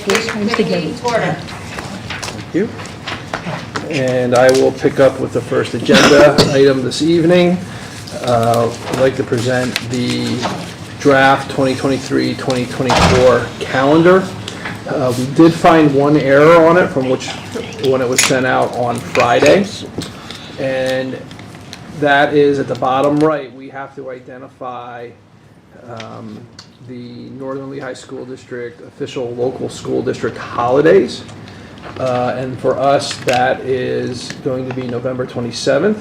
first time together. Thank you. And I will pick up with the first agenda item this evening. I'd like to present the draft 2023-2024 calendar. We did find one error on it from when it was sent out on Friday. And that is at the bottom right, we have to identify the Northern Lehigh School District official local school district holidays. And for us, that is going to be November 27th,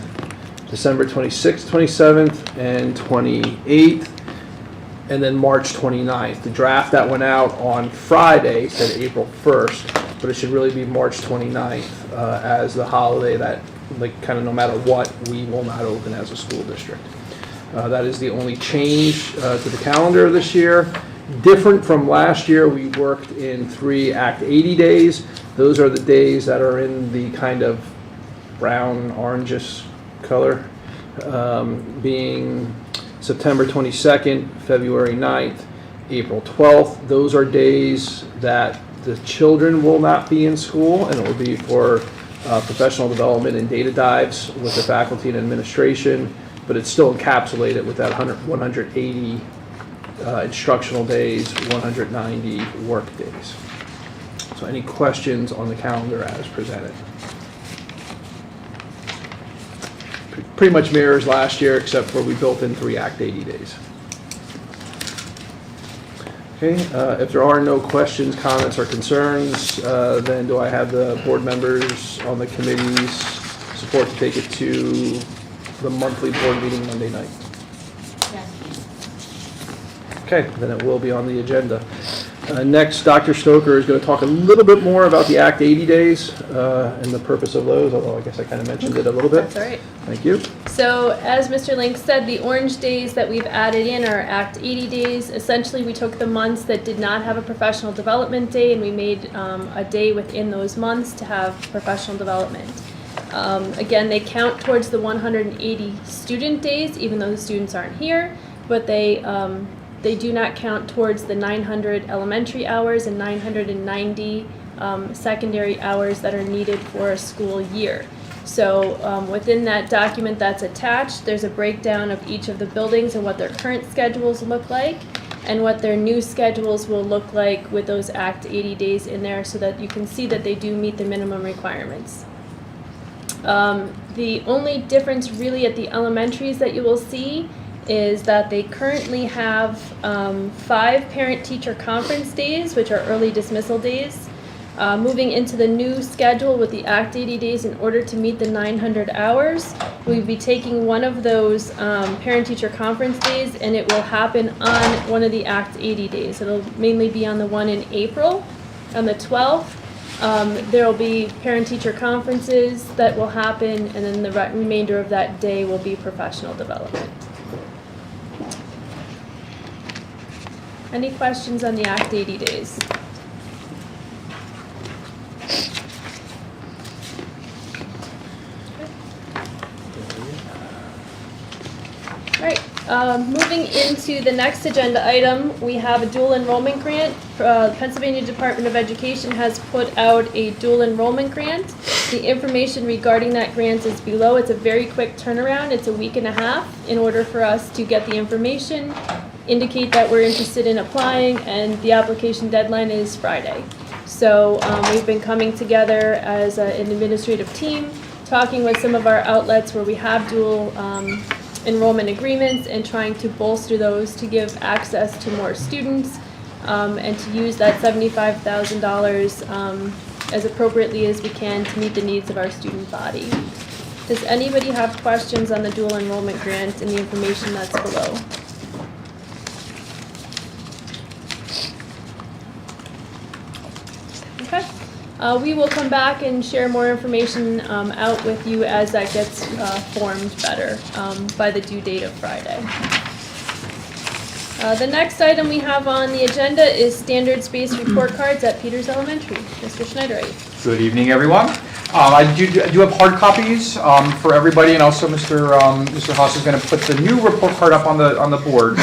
December 26th, 27th, and 28th, and then March 29th. The draft that went out on Friday said April 1st, but it should really be March 29th as the holiday that, like, kind of no matter what, we will not open as a school district. That is the only change to the calendar this year. Different from last year, we worked in 3 Act 80 days. Those are the days that are in the kind of brown, orangish color, being September 22nd, February 9th, April 12th. Those are days that the children will not be in school, and it will be for professional development and data dives with the faculty and administration, but it's still encapsulated with that 180 instructional days, 190 work days. So any questions on the calendar as presented? Pretty much mirrors last year, except for we built in 3 Act 80 days. Okay, if there are no questions, comments, or concerns, then do I have the board members on the committee's support to take it to the monthly board meeting Monday night? Yes. Okay, then it will be on the agenda. Next, Dr. Stoker is going to talk a little bit more about the Act 80 days and the purpose of those, although I guess I kind of mentioned it a little bit. That's all right. Thank you. So as Mr. Link said, the orange days that we've added in are Act 80 days. Essentially, we took the months that did not have a professional development day and we made a day within those months to have professional development. Again, they count towards the 180 student days, even though the students aren't here, but they do not count towards the 900 elementary hours and 990 secondary hours that are needed for a school year. So within that document that's attached, there's a breakdown of each of the buildings and what their current schedules look like and what their new schedules will look like with those Act 80 days in there so that you can see that they do meet the minimum requirements. The only difference really at the elementaries that you will see is that they currently have 5 parent-teacher conference days, which are early dismissal days. Moving into the new schedule with the Act 80 days in order to meet the 900 hours, we'll be taking one of those parent-teacher conference days and it will happen on one of the Act 80 days. It'll mainly be on the one in April, on the 12th. There will be parent-teacher conferences that will happen and then the remainder of that day will be professional development. Any questions on the Act 80 days? All right, moving into the next agenda item, we have a dual enrollment grant. The Pennsylvania Department of Education has put out a dual enrollment grant. The information regarding that grant is below. It's a very quick turnaround. It's a week and a half in order for us to get the information, indicate that we're interested in applying, and the application deadline is Friday. So we've been coming together as an administrative team, talking with some of our outlets where we have dual enrollment agreements and trying to bolster those to give access to more students and to use that $75,000 as appropriately as we can to meet the needs of our student body. Does anybody have questions on the dual enrollment grant and the information that's below? Okay. We will come back and share more information out with you as that gets formed better by the due date of Friday. The next item we have on the agenda is standards-based report cards at Peters Elementary. Mr. Schneiderite. Good evening, everyone. I do have hard copies for everybody, and also Mr. Haas is going to put the new report card up on the board.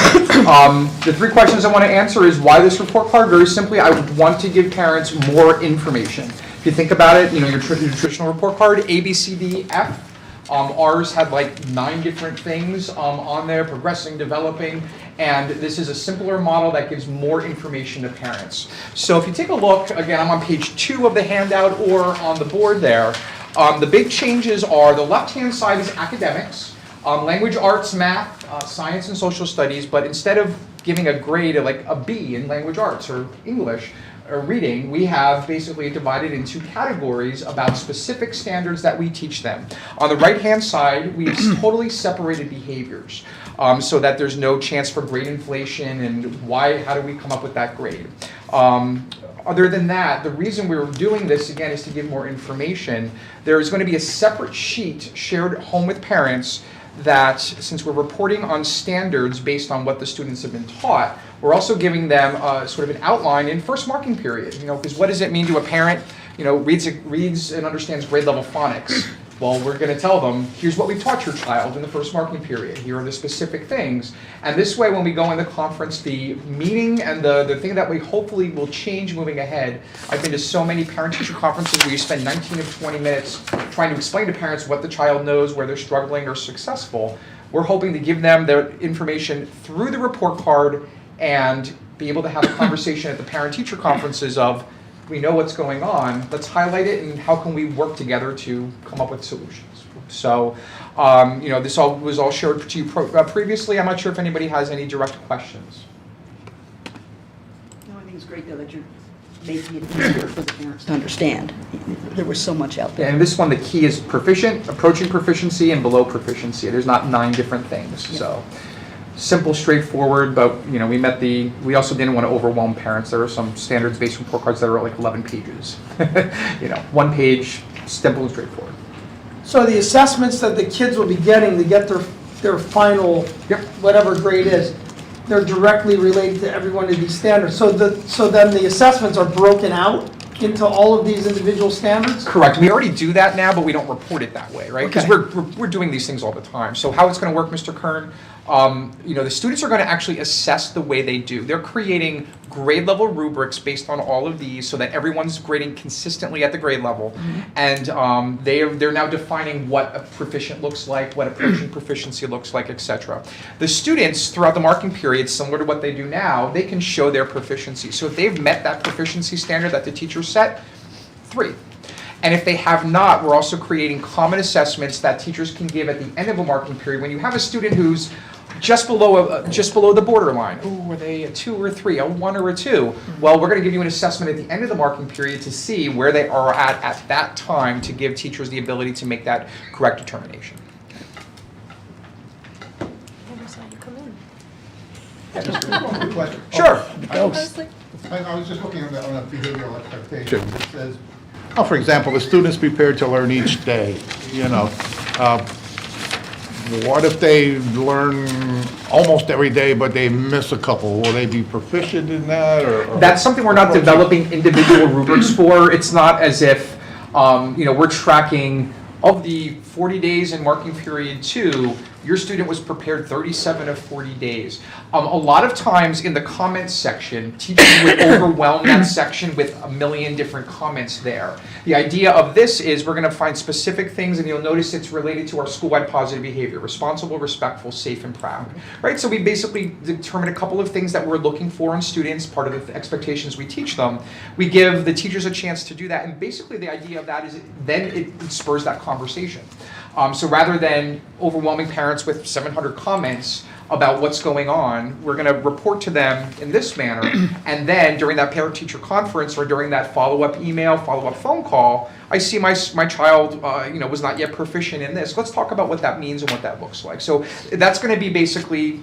The three questions I want to answer is why this report card. Very simply, I want to give parents more information. If you think about it, your traditional report card, A, B, C, D, F. Ours had like 9 different things on there, progressing, developing, and this is a simpler model that gives more information to parents. So if you take a look, again, I'm on page 2 of the handout or on the board there. The big changes are the left-hand side is academics, language arts, math, science, and social studies, but instead of giving a grade like a B in language arts or English, or reading, we have basically divided into categories about specific standards that we teach them. On the right-hand side, we've totally separated behaviors so that there's no chance for grade inflation and how do we come up with that grade. Other than that, the reason we're doing this, again, is to give more information. There is going to be a separate sheet shared at home with parents that, since we're reporting on standards based on what the students have been taught, we're also giving them sort of an outline in first marking period. Because what does it mean to a parent, reads and understands grade level phonics? Well, we're going to tell them, here's what we've taught your child in the first marking period. Here are the specific things. And this way, when we go in the conference, the meaning and the thing that we hopefully will change moving ahead. I've been to so many parent-teacher conferences where you spend 19 to 20 minutes trying to explain to parents what the child knows, where they're struggling or successful. We're hoping to give them their information through the report card and be able to have a conversation at the parent-teacher conferences of, we know what's going on, let's highlight it, and how can we work together to come up with solutions. So, this was all shared to you previously. I'm not sure if anybody has any direct questions. No, I think it's great though that you're making it easier for the parents to understand. There was so much out there. And this one, the key is proficient, approaching proficiency, and below proficiency. There's not 9 different things. Yep. So, simple, straightforward, but we also didn't want to overwhelm parents. There are some standards-based report cards that are like 11 pages. 1 page, simple and straightforward. So the assessments that the kids will be getting to get their final, whatever grade is, they're directly related to every one of these standards. So then the assessments are broken out into all of these individual standards? Correct. We already do that now, but we don't report it that way, right? Because Okay. we're doing these things all the time. So how it's going to work, Mr. Kern, the students are going to actually assess the way they do. They're creating grade level rubrics based on all of these so that everyone's grading consistently at the grade level. And they're now defining what a proficient looks like, what approaching proficiency looks like, etc. The students, throughout the marking period, similar to what they do now, they can show their proficiency. So if they've met that proficiency standard that the teacher set, 3. And if they have not, we're also creating common assessments that teachers can give at the end of a marking period. When you have a student who's just below the borderline, are they a 2 or a 3, a 1 or a 2? Well, we're going to give you an assessment at the end of the marking period to see where they are at that time to give teachers the ability to make that correct determination. I saw you come in. Just one quick question. Sure. I was like, I was just looking on the behavioral expectations. It says, for example, the student's prepared to learn each day, What if they learn almost every day, but they miss a couple? Will they be proficient in that, or? That's something we're not developing individual rubrics for. It's not as if, we're tracking of the 40 days in marking period 2, your student was prepared 37 of 40 days. A lot of times in the comments section, teachers would overwhelm that section with a million different comments there. The idea of this is we're going to find specific things, and you'll notice it's related to our school-wide positive behavior: responsible, respectful, safe, and proud. Right? So we basically determine a couple of things that we're looking for in students, part of the expectations we teach them. We give the teachers a chance to do that, and basically the idea of that is then it spurs that conversation. So rather than overwhelming parents with 700 comments about what's going on, we're going to report to them in this manner, and then during that parent-teacher conference or during that follow-up email, follow-up phone call, I see my child, was not yet proficient in this. Let's talk about what that means and what that looks like. So that's going to be basically,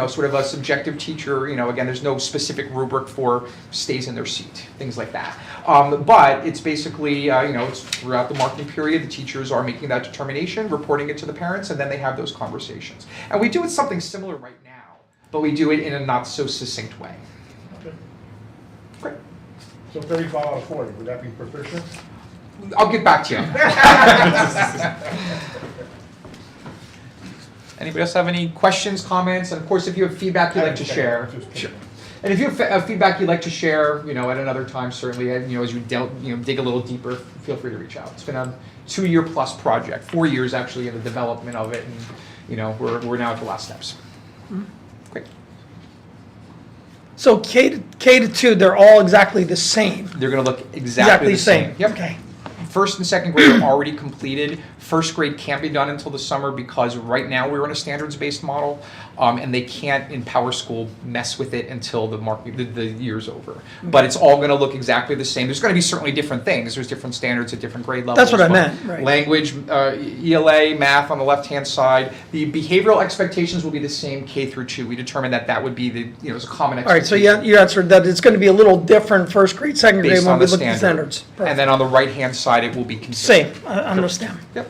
sort of a subjective teacher. Again, there's no specific rubric for stays in their seat, things like that. But it's basically, it's throughout the marking period, the teachers are making that determination, reporting it to the parents, and then they have those conversations. And we do it something similar right now. but we do it in a not so succinct way. Okay. Great. So 35 out of 40, would that be proficient? I'll get back to you. Anybody else have any questions, comments? And of course, if you have feedback you'd like to share. Sure. And if you have feedback you'd like to share, at another time, certainly, as you dig a little deeper, feel free to reach out. It's been a 2-year-plus project, 4 years actually in the development of it, and we're now at the last steps. Great. So K to 2, they're all exactly the same. They're going to look exactly the same. Yep. Okay. First and second grade are already completed. First grade can't be done until the summer because right now we're in a standards-based model, and they can't in Power School mess with it until the year's over. But it's all going to look exactly the same. There's going to be certainly different things. There's different standards at different grade levels. That's what I but meant, right. Language, ELA, math on the left-hand side. The behavioral expectations will be the same K through 2. We determined that would be as a common All right, expectation. so you answered that it's going to be a little different first grade, second grade based when on we the look at the standard. standards. And then on the right-hand side, it will be consistent. Same, I understand. Yep.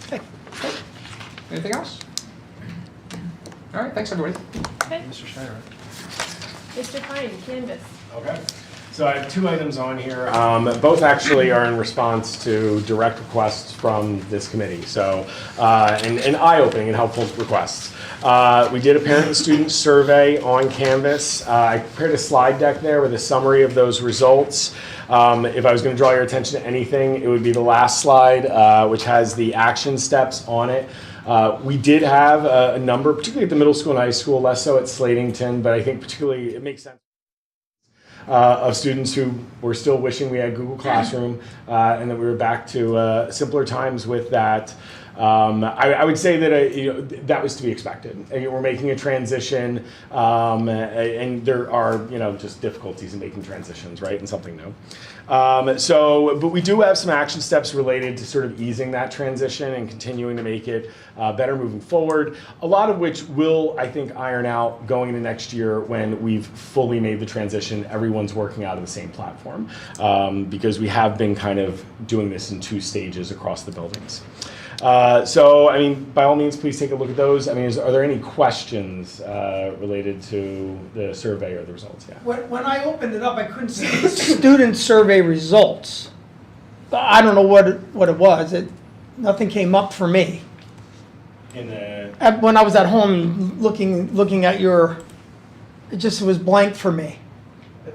Okay. Anything else? All right, thanks, everybody. Okay. Mr. Schneider. Mr. Pine, Canvas. Okay. So I have 2 items on here. Both actually are in response to direct requests from this committee. So, and eye-opening and helpful requests. We did a parent and student survey on Canvas. I prepared a slide deck there with a summary of those results. If I was going to draw your attention to anything, it would be the last slide, which has the action steps on it. We did have a number, particularly at the middle school and high school, less so at Slatington, but I think particularly it makes sense. Of students who were still wishing we had Google Classroom and that we were back to simpler times with that. I would say that that was to be expected. We're making a transition, and there are just difficulties in making transitions, right, and something new. But we do have some action steps related to sort of easing that transition and continuing to make it better moving forward. A lot of which will, I think, iron out going into next year when we've fully made the transition. Everyone's working out of the same platform because we have been kind of doing this in 2 stages across the buildings. So, by all means, please take a look at those. Are there any questions related to the survey or the results? Yeah. When I opened it up, I couldn't see the student survey results. I don't know what it was. Nothing came up for me. When I was at home looking at it was blank for me.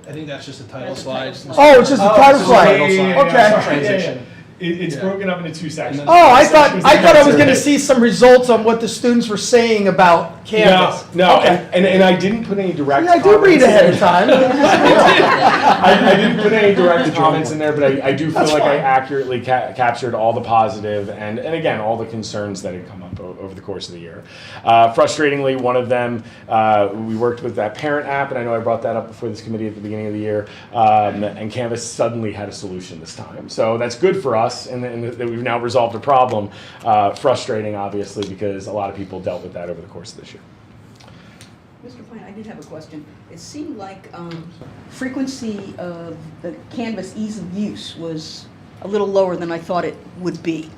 I think that's just a title slide. Oh, it's just a title slide. Okay. Transition. It's broken up into 2 sections. Oh, I thought I was going to see some results on what the students were saying about Canvas. No, Okay. and I didn't put any direct. Yeah, I do read comments ahead in of time. I didn't put any direct comments in there, but I do feel That's like I fine. accurately captured all the positive and again, all the concerns that had come up over the course of the year. Frustratingly, one of them, we worked with that parent app, and I know I brought that up before this committee at the beginning of the year, and Canvas suddenly had a solution this time. So that's good for us, and that we've now resolved a problem. Frustrating, obviously, because a lot of people dealt with that over the course of this year. Mr. Pine, I did have a question. It seemed like frequency of the Canvas ease of use was a little lower than I thought it would be.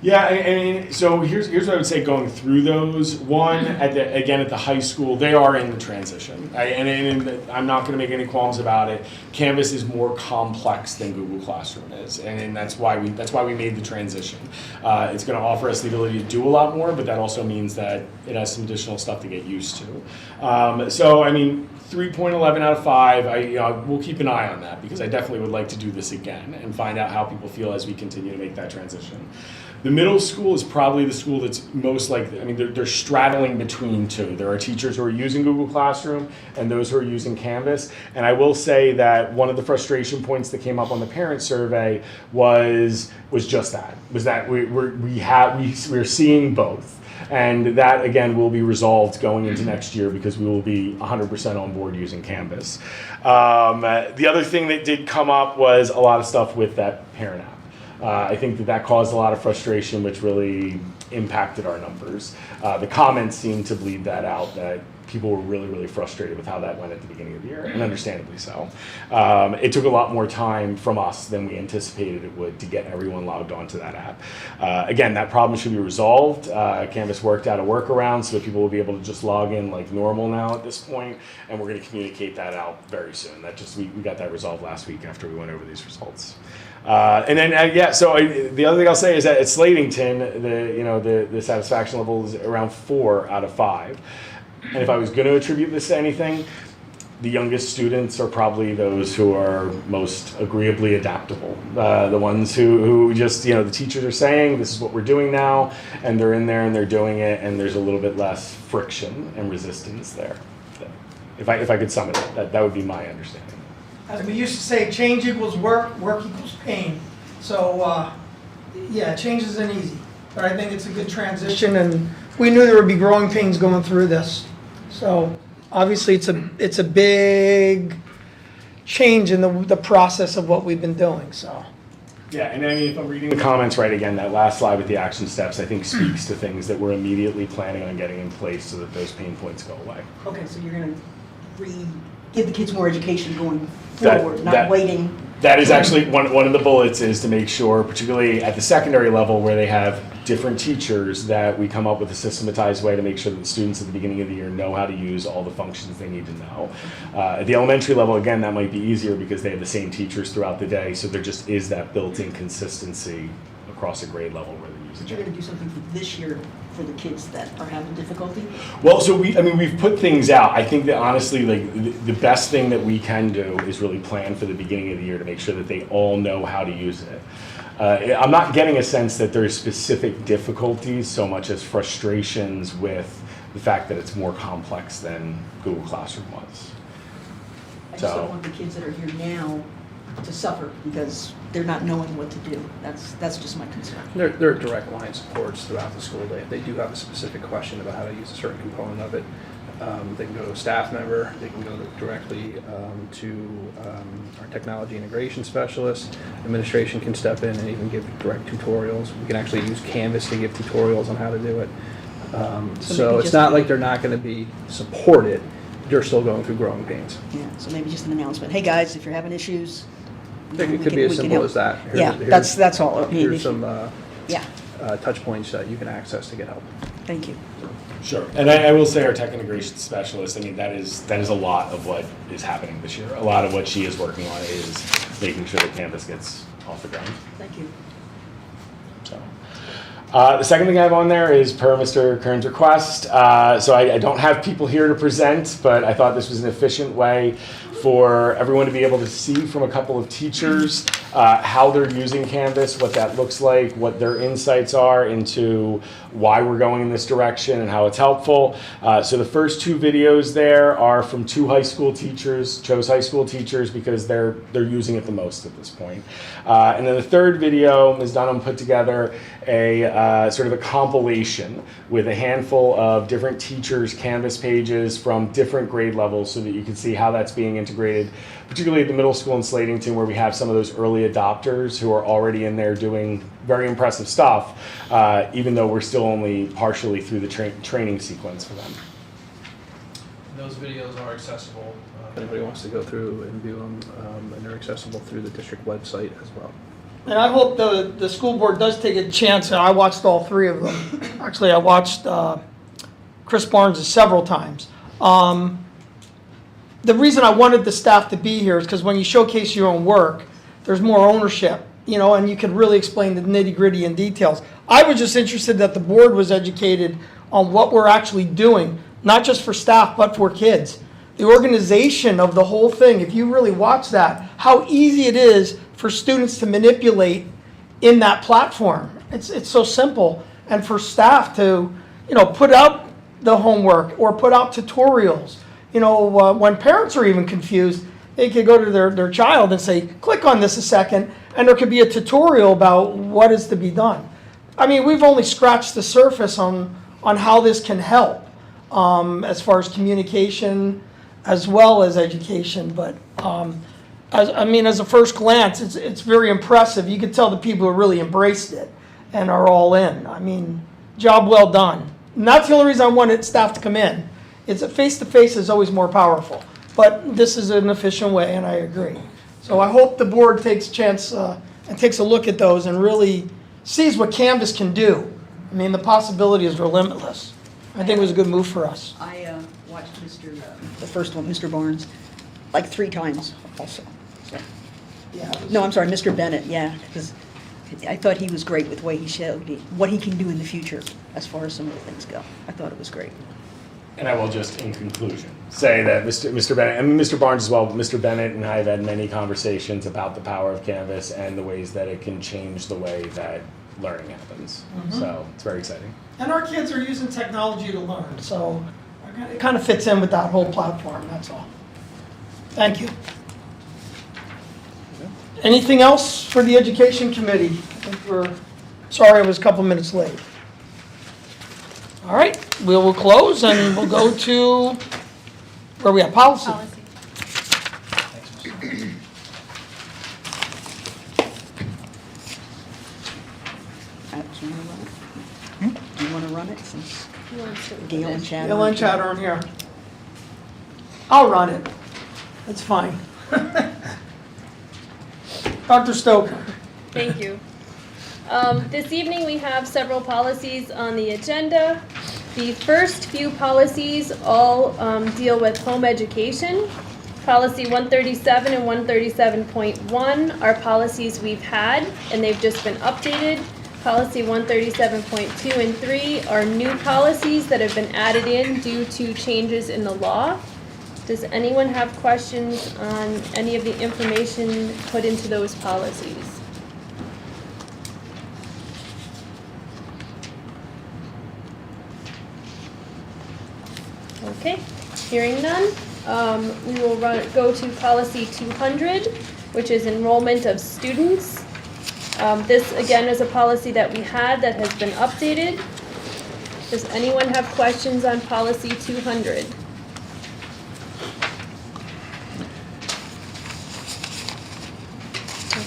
Yeah, so here's what I would say going through those. One, at the high school, they are in the transition. And I'm not going to make any qualms about it. Canvas is more complex than Google Classroom is, and that's why we made the transition. It's going to offer us the ability to do a lot more, but that also means that it has some additional stuff to get used to. 3.11 out of 5, we'll keep an eye on that because I definitely would like to do this again and find out how people feel as we continue to make that transition. The middle school is probably the school that's most likely, they're straddling between 2. There are teachers who are using Google Classroom and those who are using Canvas. And I will say that one of the frustration points that came up on the parent survey was just that, we're seeing both. And that, again, will be resolved going into next year because we will be 100% on board using Canvas. The other thing that did come up was a lot of stuff with that parent app. I think that caused a lot of frustration, which really impacted our numbers. The comments seemed to bleed that out, that people were really, really frustrated with how that went at the beginning of the year, and understandably so. It took a lot more time from us than we anticipated it would to get everyone logged onto that app. Again, that problem should be resolved. Canvas worked out a workaround so that people will be able to just log in like normal now at this point, and we're going to communicate that out very soon. We got that resolved last week after we went over these results. And then, the other thing I'll say is that at Slatington, the satisfaction level is around 4 out of 5. And if I was going to attribute this to anything, the youngest students are probably those who are most agreeably adaptable. The ones who just, the teachers are saying, this is what we're doing now, and they're in there and they're doing it, and there's a little bit less friction and resistance there. If I could sum it up, that would be my understanding. As we used to say, change equals work, work equals pain. So, change isn't easy, but I think it's a good transition, and we knew there would be growing pains going through this. So, obviously, it's a big change in the process of what we've been doing, so. Yeah, and I mean, if I'm reading the comments right again, that last slide with the action steps, I think speaks to things that we're immediately planning on getting in place so that those pain points go away. Okay, so you're gonna give the kids more education going That- forward, that- not waiting. That is actually one of the bullets, is to make sure, particularly at the secondary level where they have different teachers, that we come up with a systematized way to make sure that the students at the beginning of the year know how to use all the functions they need to know. At the elementary level, again, that might be easier because they have the same teachers throughout the day, so there just is that built-in consistency across a grade level where they're using But you're it. gonna do something for this year for the kids that are having difficulty? Well, so we've put things out. I think that honestly, like the best thing that we can do is really plan for the beginning of the year to make sure that they all know how to use it. I'm not getting a sense that there's specific difficulties so much as frustrations with the fact that it's more complex than Google Classroom was. I just don't want the kids that are here now to suffer because they're not knowing what to do. That's just my concern. There are direct line supports throughout the school day. If they do have a specific question about how to use a certain component of it, they can go to a staff member, they can go directly to our technology integration specialist. Administration can step in and even give direct tutorials. We can actually use Canvas to give tutorials on how to do it. So maybe it's just not like they're not going to be supported. They're still going through growing pains. Yeah, so maybe just an announcement. Hey, guys, if you're having issues. It could be as simple as that. Yeah, that's all. Here's some Yeah, touch points that you can access to get help. thank you. Sure, and I will say our tech integration specialist, I mean, that is a lot of what is happening this year. A lot of what she is working on is making sure that Canvas gets off the ground. Thank you. So, the second thing I have on there is per Mr. Kern's request. So I don't have people here to present, but I thought this was an efficient way for everyone to be able to see from a couple of teachers how they're using Canvas, what that looks like, what their insights are into why we're going in this direction and how it's helpful. So the first 2 videos there are from 2 high school teachers, chose high school teachers because they're using it the most at this point. And then the third video, Ms. Dunham put together a sort of a compilation with a handful of different teachers' Canvas pages from different grade levels so that you can see how that's being integrated, particularly at the middle school in Slatington where we have some of those early adopters who are already in there doing very impressive stuff, even though we're still only partially through the training sequence for them. Those videos are accessible. If anybody wants to go through and view them, and they're accessible through the district website as well. And I hope the school board does take a chance, and I watched all 3 of them. Actually, I watched Chris Barnes' several times. The reason I wanted the staff to be here is because when you showcase your own work, there's more ownership, and you can really explain the nitty-gritty and details. I was just interested that the board was educated on what we're actually doing, not just for staff, but for kids. The organization of the whole thing, if you really watch that, how easy it is for students to manipulate in that platform. It's so simple. And for staff to, put out the homework or put out tutorials. When parents are even confused, they could go to their child and say, click on this a second, and there could be a tutorial about what is to be done. I mean, we've only scratched the surface on how this can help as far as communication as well as education. But as a first glance, it's very impressive. You can tell the people who really embraced it and are all in. I mean, job well done. And that's the only reason I wanted staff to come in, It's a face-to-face is always more powerful, but this is an efficient way, and I agree. So I hope the board takes a chance and takes a look at those and really sees what Canvas can do. I mean, the possibilities are limitless. I think it was a good move for us. I watched the first one, Mr. Barnes, like 3 times also. So. Yeah. No, I'm sorry, Mr. Bennett, yeah, because I thought he was great with the way he showed what he can do in the future as far as some of the things go. I thought it was great. And I will just, in conclusion, say that Mr. Bennett, and Mr. Barnes as well, but Mr. Bennett and I have had many conversations about the power of Canvas and the ways that it can change the way that learning happens. So it's very exciting. And our kids are using technology to learn, so it kind of fits in with that whole platform, that's all. Thank you. Anything else for the Education Committee? I think sorry I was a couple minutes late. All right, we will close and we'll go to, where we have policy. Policy. Do you want to run it? Do you want to run it since Who wants to open Gail it? and Chad? Gail and Chad aren't here. I'll run it. That's fine. Dr. Stoker. Thank you. This evening, we have several policies on the agenda. The first few policies all deal with home education. Policy 137 and 137.1 are policies we've had, and they've just been updated. Policy 137.2 and 3 are new policies that have been added in due to changes in the law. Does anyone have questions on any of the information put into those policies? Okay, hearing none, we will go to policy 200, which is enrollment of students. This, again, is a policy that we had that has been updated. Does anyone have questions on policy 200?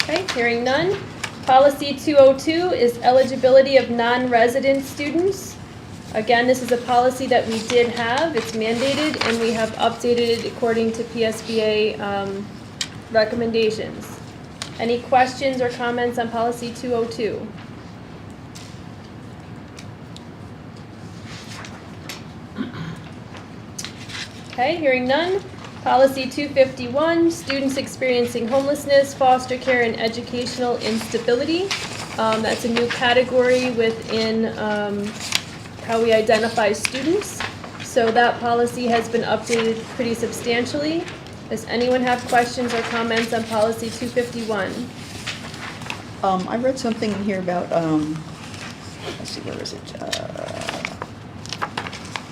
Okay, hearing none. Policy 202 is eligibility of non-resident students. Again, this is a policy that we did have, it's mandated, and we have updated it according to PSBA recommendations. Any questions or comments on policy 202? Okay, hearing none. Policy 251, students experiencing homelessness, foster care, and educational instability. That's a new category within how we identify students. So that policy has been updated pretty substantially. Does anyone have questions or comments on policy 251? I read something in here about, let's see, where is it?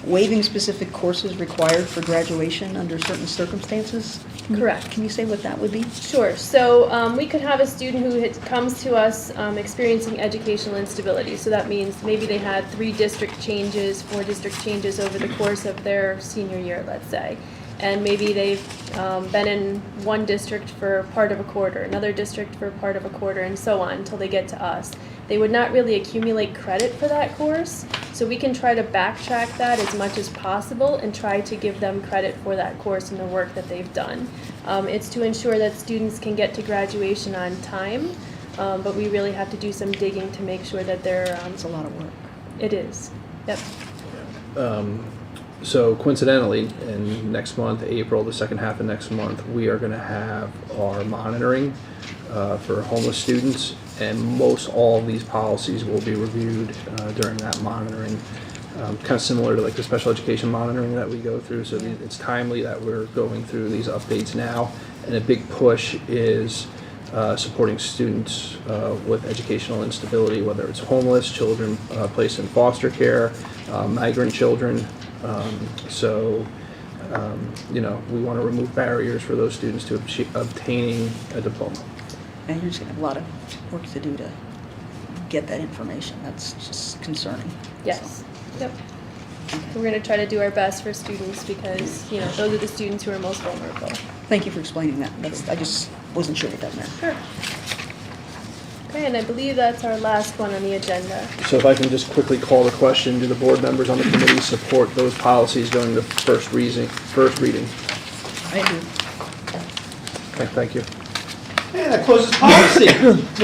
Waiving specific courses required for graduation under certain circumstances. Correct. Can you say what that would be? Sure. So we could have a student who comes to us experiencing educational instability. So that means maybe they had 3 district changes, 4 district changes over the course of their senior year, let's say. And maybe they've been in one district for part of a quarter, another district for part of a quarter, and so on until they get to us. They would not really accumulate credit for that course, so we can try to backtrack that as much as possible and try to give them credit for that course and the work that they've done. It's to ensure that students can get to graduation on time, but we really have to do some digging to make sure that they're... It's a lot of work. It is, yep. So coincidentally, in next month, April, the second half of next month, we are going to have our monitoring for homeless students, and most all of these policies will be reviewed during that monitoring. Kind of similar to like the special education monitoring that we go through, so it's timely that we're going through these updates now. And a big push is supporting students with educational instability, whether it's homeless, children placed in foster care, migrant children. We want to remove barriers for those students to obtaining a diploma. And you're just gonna have a lot of work to do to get that information. That's just concerning. Yes, yep. We're going to try to do our best for students because, those are the students who are most vulnerable. Thank you for explaining that. I just wasn't sure what that meant. Sure. Okay, and I believe that's our last one on the agenda. So if I can just quickly call the question, do the board members on the committee support those policies going to first reading? I do. Okay, thank you. Hey, that closes policy.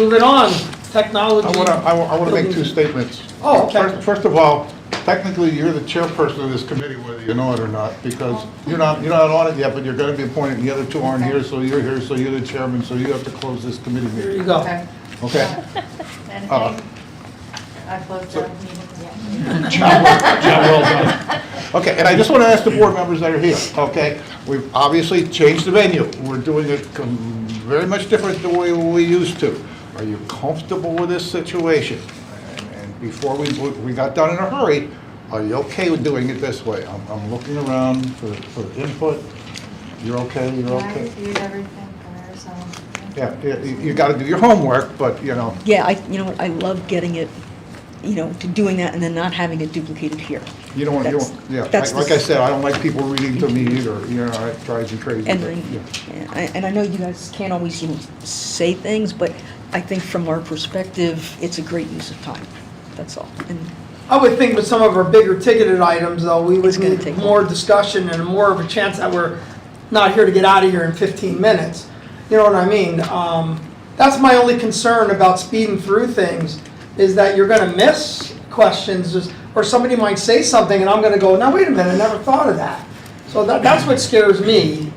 Moving on, technology. I wanna make two statements. Oh, okay. First of all, technically, you're the chairperson of this committee, whether you know it or not, because you're not on it yet, but you're gonna be appointed, and the other two aren't here, so you're here, so you're the chairman, so you have to close this committee There meeting, you go. okay? And Uh, I closed the meeting. Job well done. Okay, and I just want to ask the board members that are here, okay? We've obviously changed the venue. We're doing it very much different the way we used to. Are you comfortable with this situation? And before we got done in a hurry, are you okay with doing it this way? I'm looking around for input. You're okay, you're I okay? reviewed everything prior, so. Yeah, you got to do your homework, but, you know, Yeah, you know what, I love getting it, to doing that and then not having it duplicated here. you don't want, yeah. That's the- Like I said, I don't like people reading to me either, it drives me crazy. And, but, I- yeah. and I know you guys can't always, say things, but I think from our perspective, it's a great use of time. That's all. And I would think with some of our bigger ticketed items, though, we would It's gonna need take more discussion and more of a chance that we're not here to get out of here in 15 minutes. You know what I mean? That's my only concern about speeding through things, is that you're gonna miss questions, or somebody might say something and I'm gonna go, now, wait a minute, I never thought of that. So that's what scares me.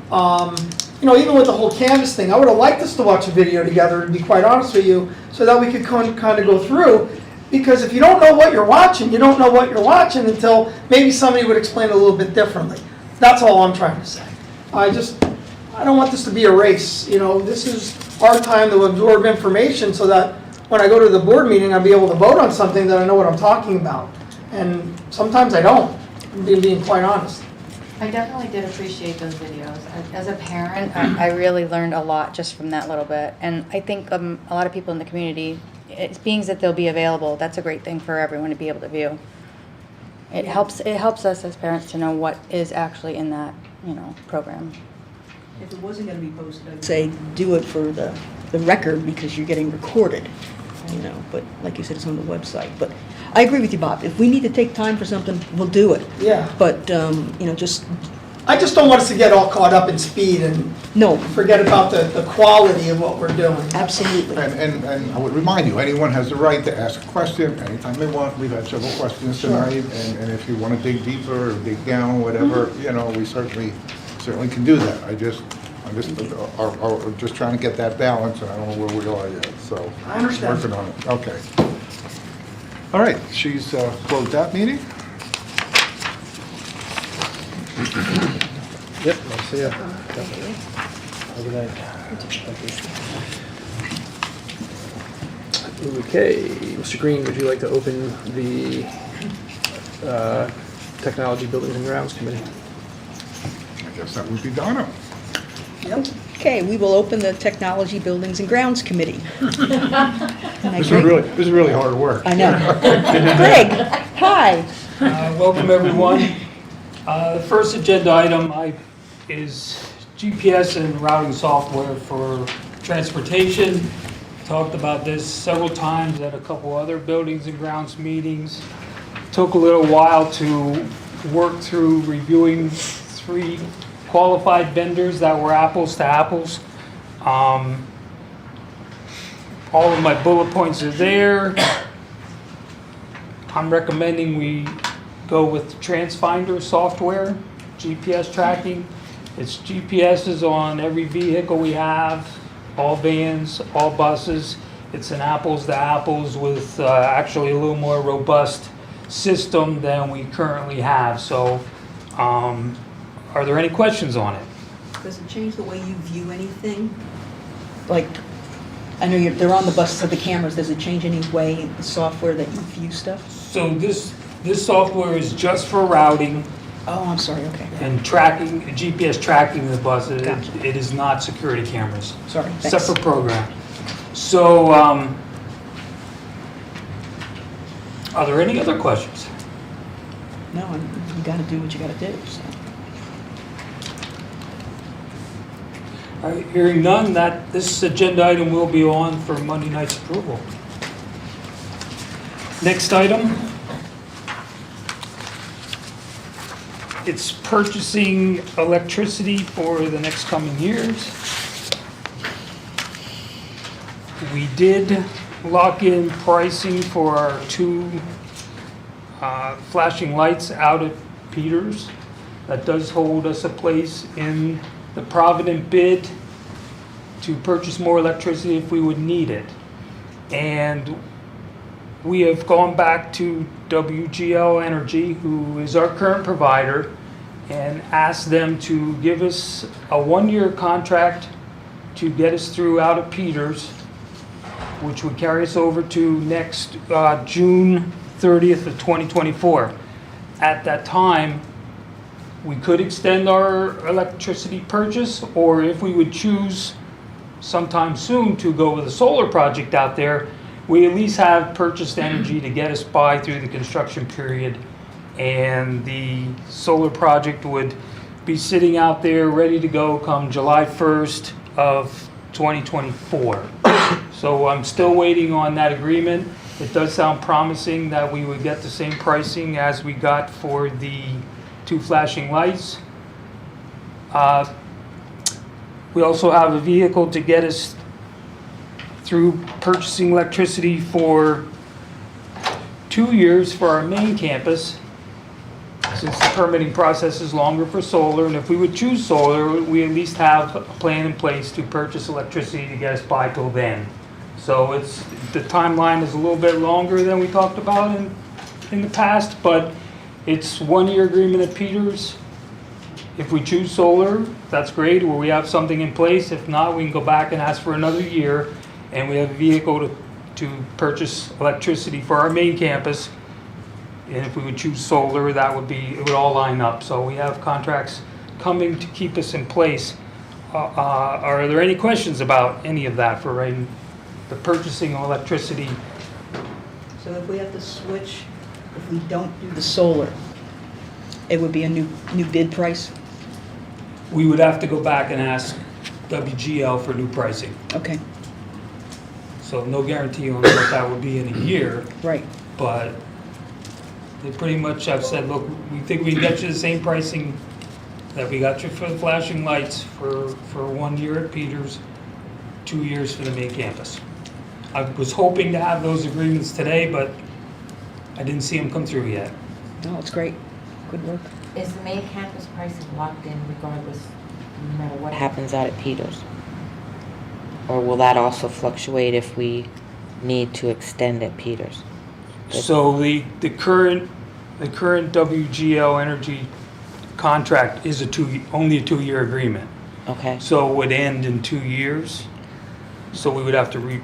Even with the whole Canvas thing, I would have liked us to watch a video together, to be quite honest with you, so that we could kind of go through. Because if you don't know what you're watching, you don't know what you're watching until maybe somebody would explain it a little bit differently. That's all I'm trying to say. I don't want this to be a race, this is our time to absorb information so that when I go to the board meeting, I'll be able to vote on something that I know what I'm talking about. And sometimes I don't, I'm being quite honest. I definitely did appreciate those videos. As a parent, I really learned a lot just from that little bit. And I think a lot of people in the community, it being that they'll be available, that's a great thing for everyone to be able to view. It helps us as parents to know what is actually in that, program. if it wasn't gonna be posted, I'd say, do it for the record because you're getting recorded, but like you said, it's on the website. But I agree with you, Bob. If we need to take time for something, we'll do it. Yeah. But, I just don't want us to get all caught up in speed and no, forget about the quality of what we're doing. absolutely. And I would remind you, anyone has the right to ask a question anytime they want. We've had several questions tonight, and if you want to dig deeper or dig down, whatever, we certainly can do that. I'm just trying to get that balance, and I don't know where we are yet, so. I understand. Working on it, okay. All right, she's closed that meeting. Yep, I'll see ya. Definitely. Have a good night. Thank you. Okay, Mr. Green, would you like to open the Technology Buildings and Grounds Committee? I guess that would be Donna. Okay, we will open the Technology Buildings and Grounds Committee. This is really hard work. I know. Greg, hi. Welcome, everyone. The first agenda item is GPS and routing software for transportation. Talked about this several times at a couple other buildings and grounds meetings. Took a little while to work through reviewing 3 qualified vendors that were apples to apples. All of my bullet points are there. I'm recommending we go with TransFinder software, GPS tracking. It's GPSs on every vehicle we have, all vans, all buses. It's an apples to apples with actually a little more robust system than we currently have. So, are there any questions on it? Does it change the way you view anything? Like, I know they're on the buses of the cameras. Does it change any way in the software that you view stuff? So this software is just for routing Oh, I'm sorry, okay. and tracking, GPS tracking the buses. Gotcha. It is not security cameras. Sorry, thanks. Separate program. So, are there any other questions? No, you gotta do what you gotta do, so. All All right, hearing none, this agenda item will be on for Monday night's approval. Next item. It's purchasing electricity for the next coming years. We did lock in pricing for our two flashing lights out at Peters. That does hold us a place in the Provident bid to purchase more electricity if we would need it. And we have gone back to WGL Energy, who is our current provider, and asked them to give us a one-year contract to get us through out of Peters, which would carry us over to next June 30th of 2024. At that time, we could extend our electricity purchase, or if we would choose sometime soon to go with a solar project out there, we at least have purchased energy to get us by through the construction period, and the solar project would be sitting out there ready to go come July 1st of 2024. So I'm still waiting on that agreement. It does sound promising that we would get the same pricing as we got for the two flashing lights. We also have a vehicle to get us through purchasing electricity for 2 years for our main campus, since the permitting process is longer for solar. And if we would choose solar, we at least have a plan in place to purchase electricity to get us by till then. So the timeline is a little bit longer than we talked about in the past, but it's 1 year agreement at Peters. If we choose solar, that's great, or we have something in place. If not, we can go back and ask for another year, and we have a vehicle to purchase electricity for our main campus. And if we would choose solar, it would all line up. So we have contracts coming to keep us in place. Are there any questions about any of that for the purchasing of electricity? So if we have to switch, if we don't do the solar, it would be a new bid price? We would have to go back and ask WGL for new pricing. Okay, So no guarantee on what that would be in a year, right. but they pretty much have said, look, we think we can get you the same pricing that we got you for the flashing lights for 1 year at Peters, 2 years for the main campus. I was hoping to have those agreements today, but I didn't see them come through yet. No, it's great. Good work. Is the main campus pricing locked in regardless, no matter what happens out at Peters? Or will that also fluctuate if we need to extend at Peters? So the current WGL Energy contract is only a 2 year agreement. Okay, So it would end in 2 years. So we would have to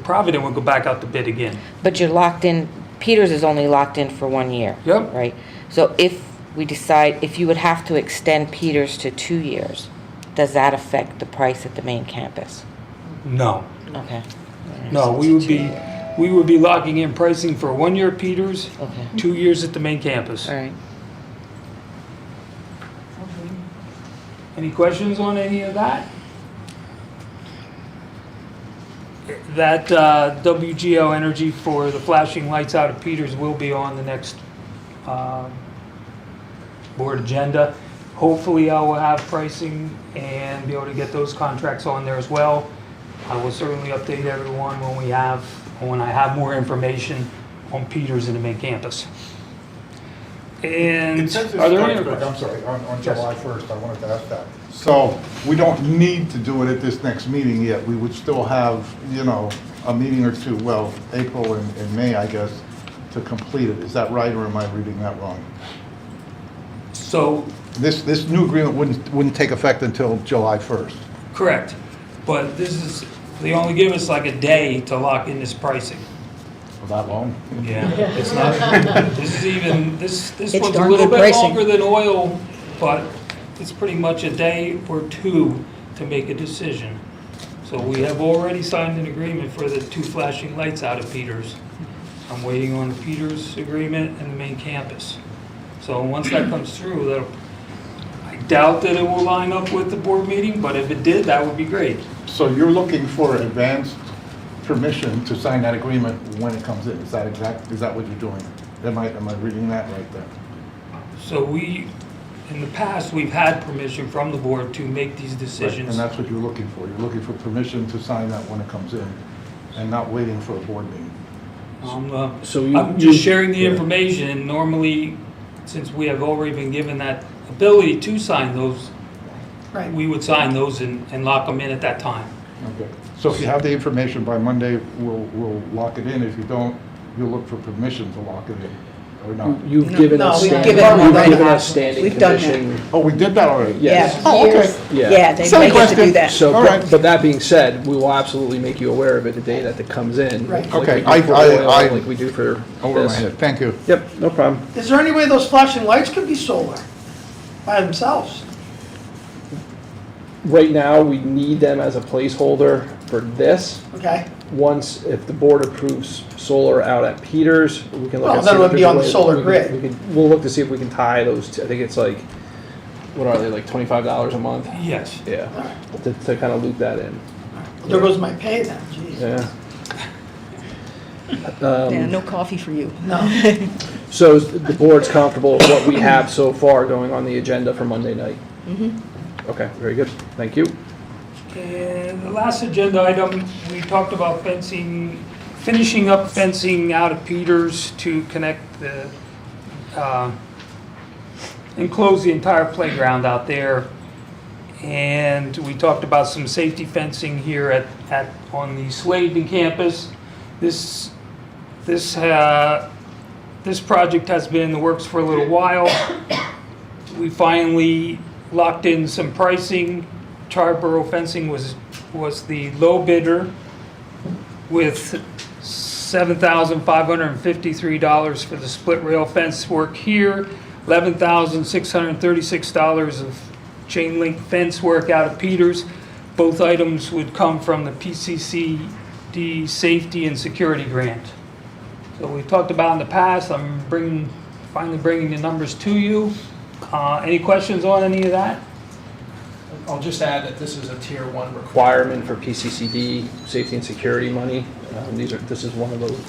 Provident would go back out to bid again. but you're locked in, Peters is only locked in for 1 year? Yep. Right, so if we decide, if you would have to extend Peters to 2 years, does that affect the price at the main campus? No. Okay. No, we would be locking in pricing for 1 year at Peters, Okay, 2 years at the main campus. all right. Any questions on any of that? That WGL Energy for the flashing lights out of Peters will be on the next board agenda. Hopefully I will have pricing and be able to get those contracts on there as well. I will certainly update everyone when I have more information on Peters and the main campus. And Consensus are there any starts other with- I'm questions? sorry, on Yes. July 1st, I wanted to ask that. So we don't need to do it at this next meeting yet. We would still have, a meeting or two, well, April and May, I guess, to complete it. Is that right, or am I reading that wrong? So, This new agreement wouldn't take effect until July 1st. correct, but they only give us like a day to lock in this pricing. That long? Yeah, it's not, this It's one's a darn little good bit pricing. longer than oil, but it's pretty much a day or two to make a decision. So we have already signed an agreement for the two flashing lights out of Peters. I'm waiting on the Peters agreement and the main campus. So once that comes through, I doubt that it will line up with the board meeting, but if it did, that would be great. So you're looking for advanced permission to sign that agreement when it comes in? Is that what you're doing? Am I reading that right there? So in the past, we've had permission from the board to make these Right, decisions. and that's what you're looking for. You're looking for permission to sign that when it comes in, and not waiting for a board meeting. So I'm just sharing the information, and normally, since we have already been given that ability to sign those, Right. we would sign those and lock them in at that time. Okay. So if you have the information by Monday, we'll lock it in. If you don't, you'll look for permission to lock it in, or not? You've given No, us we've standing, given them you've already. given us standing We've done that. commission. Oh, we did that already? Yes. Oh, okay. Yeah, they Silly get to do question. that. So, All right. but that being said, we will absolutely make you aware of it the day that it comes in. Right. like Okay, we do for oil, like we do for Over my this. head, thank you. Yep, no problem. Is there any way those flashing lights could be solar by themselves? Right now, we need them as a placeholder for this. Okay, Once, if the board approves solar out at Peters, we can look Well, at. then it see would if be there's on a the way- solar we can- grid. We'll look to see if we can tie those, I think it's like, what are they, like $25 a month? Yes. Yeah, to kind of loop that in, there goes my pay then, geez. yeah. Yeah, no coffee for you. No, So is the board's comfortable with what we have so far going on the agenda for Monday night? Okay, very good, thank you. And the last agenda item, we talked about fencing, finishing up fencing out of Peters to connect the, enclose the entire playground out there. And we talked about some safety fencing here on the Sladen campus. This project has been in the works for a little while. We finally locked in some pricing. Charborough Fencing was the low bidder with $7,553 for the split rail fence work here, $11,636 of chain link fence work out of Peters. Both items would come from the PCCD Safety and Security Grant. So we've talked about in the past, I'm finally bringing the numbers to you. Any questions on any of that? I'll just add that this is a tier 1 requirement for PCCD, safety and security money. This is one of those,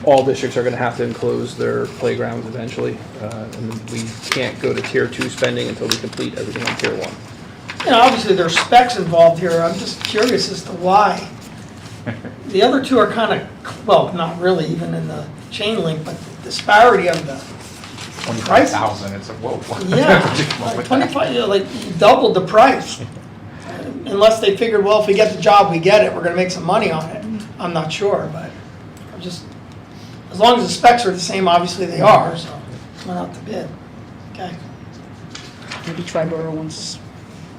all districts are gonna have to enclose their playgrounds eventually. And we can't go to tier 2 spending until we complete everything on tier 1. you know, obviously there's specs involved here, I'm just curious as to why. The other two are kind of, well, not really even in the chain link, but the disparity of the price. 25,000, it's a, whoa. Yeah, like 25, you know, like you doubled the price. Unless they figured, well, if we get the job, we get it, we're gonna make some money on it. I'm not sure, but I'm just, as long as the specs are the same, obviously they are, so went out to bid. Okay. Maybe Triborough wants to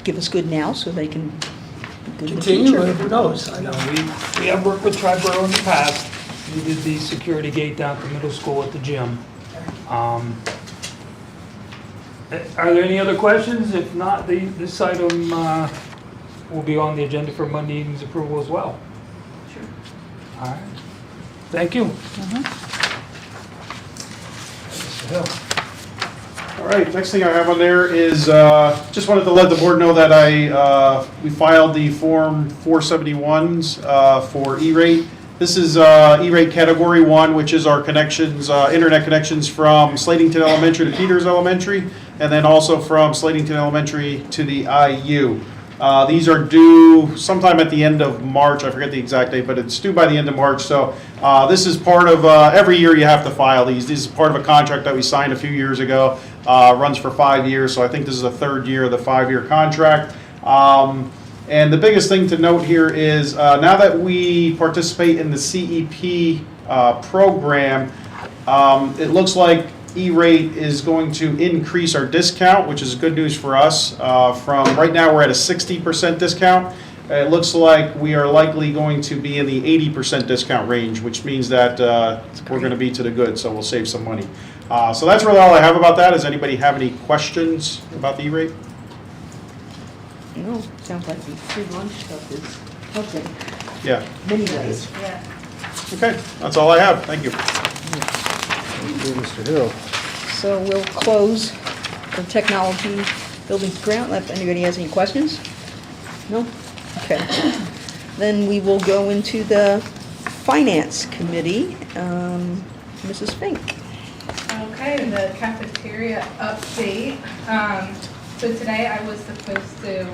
give us good now so they can be good in the Continue, future. who knows? I You know, know. we have worked with Triborough in the past. We did the security gate down at the middle school at the gym. Are there any other questions? If not, this item will be on the agenda for Monday evening's approval as well. Sure. All right. Thank you. All right, next thing I have on there is, just wanted to let the board know that we filed the Form 471s for E-rate. This is E-rate Category 1, which is our connections, internet connections from Slatington Elementary to Peters Elementary, and then also from Slatington Elementary to the IU. These are due sometime at the end of March. I forget the exact date, but it's due by the end of March. So this is part of, every year you have to file these. This is part of a contract that we signed a few years ago. Runs for 5 years, so I think this is the third year of the 5-year contract. And the biggest thing to note here is now that we participate in the CEP program, it looks like E-rate is going to increase our discount, which is good news for us. From right now, we're at a 60% discount. It looks like we are likely going to be in the 80% discount range, which means that we're going to be to the good, so we'll save some money. So that's really all I have about that. Does anybody have any questions about the E-rate? No, sounds like the free lunch stuff is helping Yeah. many ways. Okay, that's all I have. Thank you. Thank you, Mr. Hill. So we'll close for technology buildings grant. If anybody has any questions? No? Okay. Then we will go into the Finance Committee. Mrs. Fink. Okay, the cafeteria update. So today I was supposed to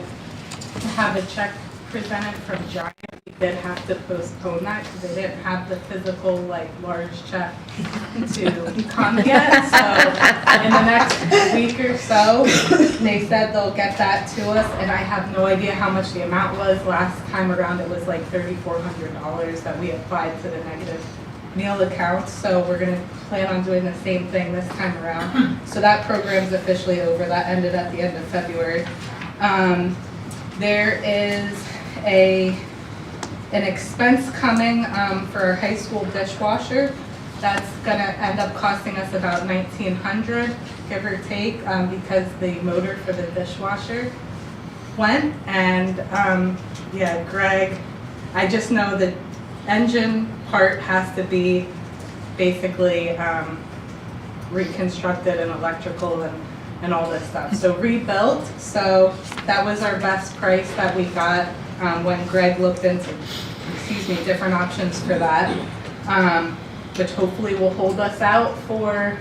have a check presented from Giant. We did have to postpone that because they didn't have the physical, like, large check to come yet. So in the next week or so, they said they'll get that to us, and I have no idea how much the amount was. Last time around, it was like $3,400 that we applied to the negative meal accounts, so we're gonna plan on doing the same thing this time around. So that program's officially over. That ended at the end of February. There is an expense coming for our high school dishwasher. That's gonna end up costing us about $1,900, give or take, because the motor for the dishwasher went. And yeah, Greg, I just know the engine part has to be basically reconstructed and electrical and all this stuff. So rebuilt. So that was our best price that we got when Greg looked into, different options for that, which hopefully will hold us out for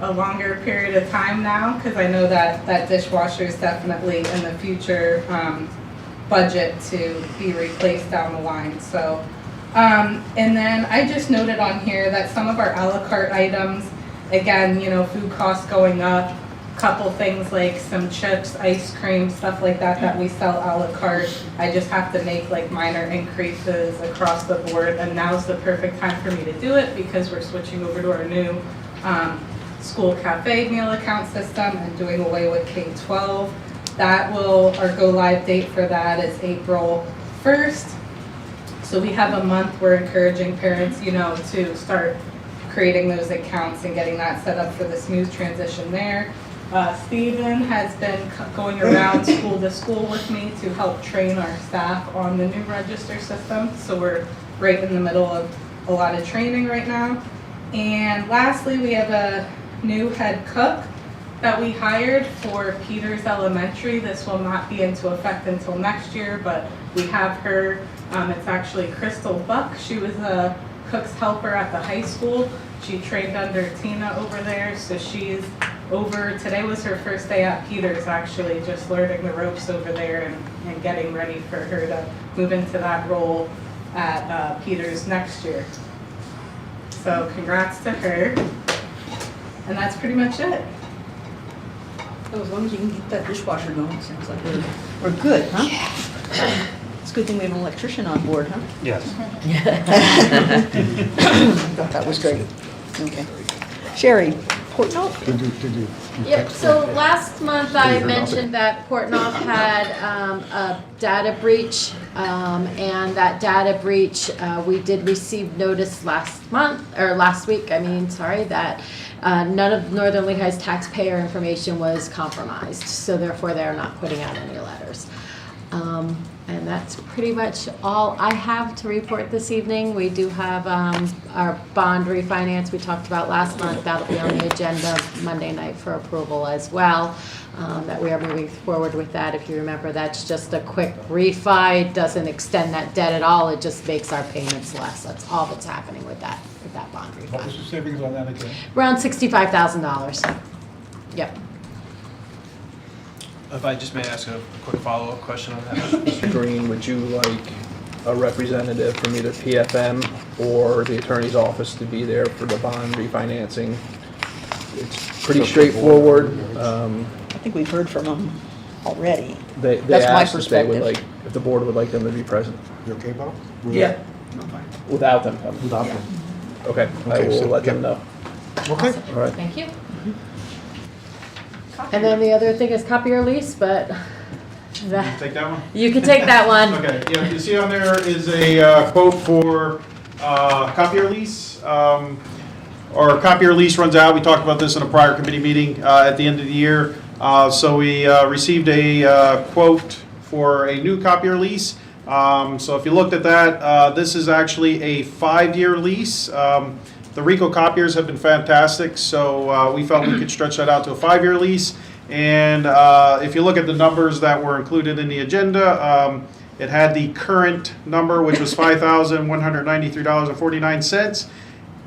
a longer period of time now, because I know that dishwasher is definitely in the future budget to be replaced down the line. So, and then I just noted on here that some of our a la carte items, again, you know, food costs going up, couple things like some chips, ice cream, stuff like that that we sell a la carte. I just have to make like minor increases across the board, and now's the perfect time for me to do it because we're switching over to our new school cafe meal account system and doing away with K-12. That will, our go live date for that is April 1st. So we have a month. We're encouraging parents, you know, to start creating those accounts and getting that set up for the smooth transition there. Stephen has been going around school to school with me to help train our staff on the new register system. So we're right in the middle of a lot of training right now. And lastly, we have a new head cook that we hired for Peters Elementary. This will not be into effect until next year, but we have her. It's actually Crystal Buck. She was a cook's helper at the high school. She trained under Tina over there, so she's over. Today was her first day at Peters, actually, just learning the ropes over there and getting ready for her to move into that role at Peters next year. So congrats to her. And that's pretty much it. So as long as you can keep that dishwasher going, it sounds like we're good, huh? Yeah. It's a good thing we have an electrician on board, huh? Yes. Thought that was great. Okay. Sherry, Portnoy? Yep, so last month I mentioned that Portnoy had a data breach, and that data breach, we did receive notice last week, that none of Northern Lehigh's taxpayer information was compromised, so therefore they're not putting out any letters. And that's pretty much all I have to report this evening. We do have our bond refinance we talked about last month. That'll be on the agenda Monday night for approval as well. That we are moving forward with that. If you remember, that's just a quick refi. It doesn't extend that debt at all. It just makes our payments less. That's all that's happening with that bond refi. What was the savings on that again? Around $65,000. Yep. If I just may ask a quick follow-up question on that, Mr. Green, would you like a representative from either PFM or the attorney's office to be there for the bond refinancing? It's pretty straightforward. I think we've heard from them already. They That's my asked if they would perspective. if the board would like them to be present, You okay, Bob? Yeah. without them coming. Without them. Okay, I Okay, will so, let them yeah. know. Okay. All right. Thank you. And then the other thing is copy your lease, but that, Take that one? you can take that one. Okay, yeah, you see on there is a quote for copier lease. Our copier lease runs out. We talked about this in a prior committee meeting at the end of the year. So we received a quote for a new copier lease. So if you looked at that, this is actually a 5-year lease. The Rico copiers have been fantastic, so we felt we could stretch that out to a 5-year lease. And if you look at the numbers that were included in the agenda, it had the current number, which was $5,193.49.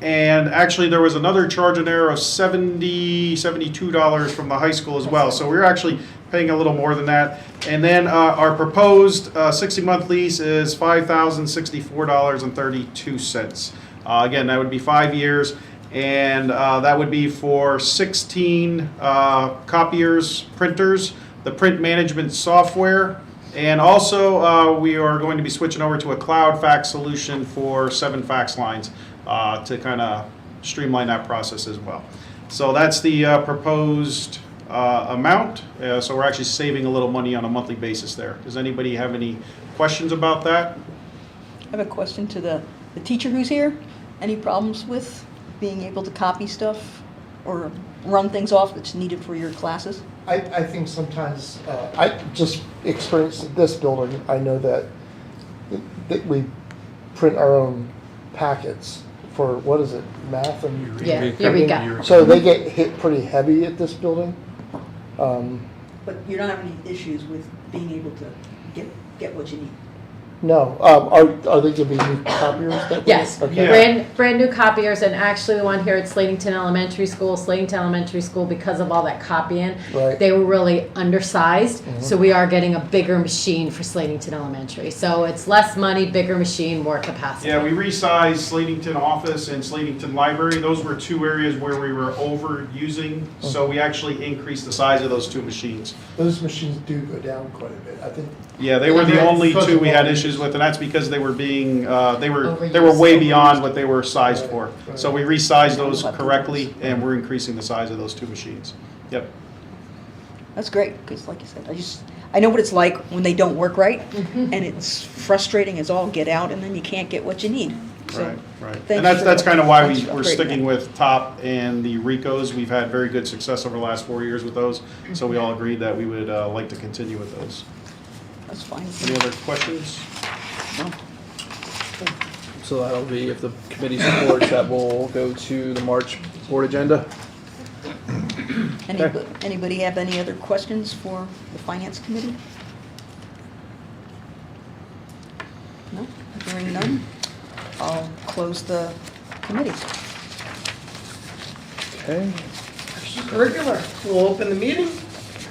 And actually, there was another charge in there of $72 from the high school as well. So we were actually paying a little more than that. And then our proposed 60-month lease is $5,064.32. Again, that would be 5 years. And that would be for 16 copiers, printers, the print management software. And also, we are going to be switching over to a cloud fax solution for 7 fax lines to kind of streamline that process as well. So that's the proposed amount. So we're actually saving a little money on a monthly basis there. Does anybody have any questions about that? I have a question to the teacher who's here. Any problems with being able to copy stuff or run things off that's needed for your classes? I think sometimes, I just experienced at this building, I know that we print our own packets for, what is it, math and? Yeah, Eureka. So they get hit pretty heavy at this building. But you don't have any issues with being able to get what you need? No, are they gonna be new copiers? Yes, Okay. brand new copiers, and actually the one here at Slatington Elementary School, because of all that copying, Right. they were really undersized, Mhm. so we are getting a bigger machine for Slatington Elementary. So it's less money, bigger machine, more capacity. Yeah, we resized Slatington office and Slatington library. Those were 2 areas where we were overusing, so we actually increased the size of those 2 machines. Those machines do go down quite a bit, I think. Yeah, they were the only 2 we had issues with, and that's because they were being, they were way beyond what they were sized for. So we resized those correctly, and we're increasing the size of those 2 machines. Yep. That's great, because like you said, I know what it's like when they don't work right, and it's frustrating as all get out, and then you can't get what you need. So, Right. thanks And that's for- kind of why thanks for we're upgrading sticking that. with TOP and the RICOs. We've had very good success over the last 4 years with those, so we all agreed that we would like to continue with those. That's fine. Any other questions? No. So that'll be, if the committee supports, that will go to the March board agenda. Anybody have any other questions for the finance committee? No? Hearing none, I'll close the committee. Okay. Regular, we'll open the meeting.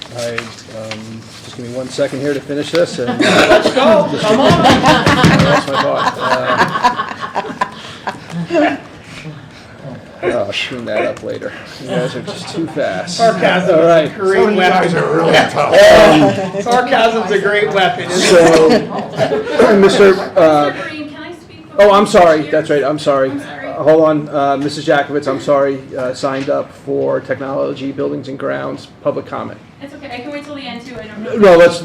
Just give me 1 second here to finish this and. Let's go, come on. I lost my thought. I'll tune that up later. You guys are just too fast. Sarcasm All is right. a great weapon. guys are really tough. Sarcasm's a great weapon, isn't So, it? Mr. Mr. Green, can I speak? Oh, I'm sorry, that's right, I'm sorry. Hold on, Mrs. Jakovitz, I'm sorry, signed up for technology, buildings and grounds, public comment. It's okay, I can wait till the end too, I don't know. No, let's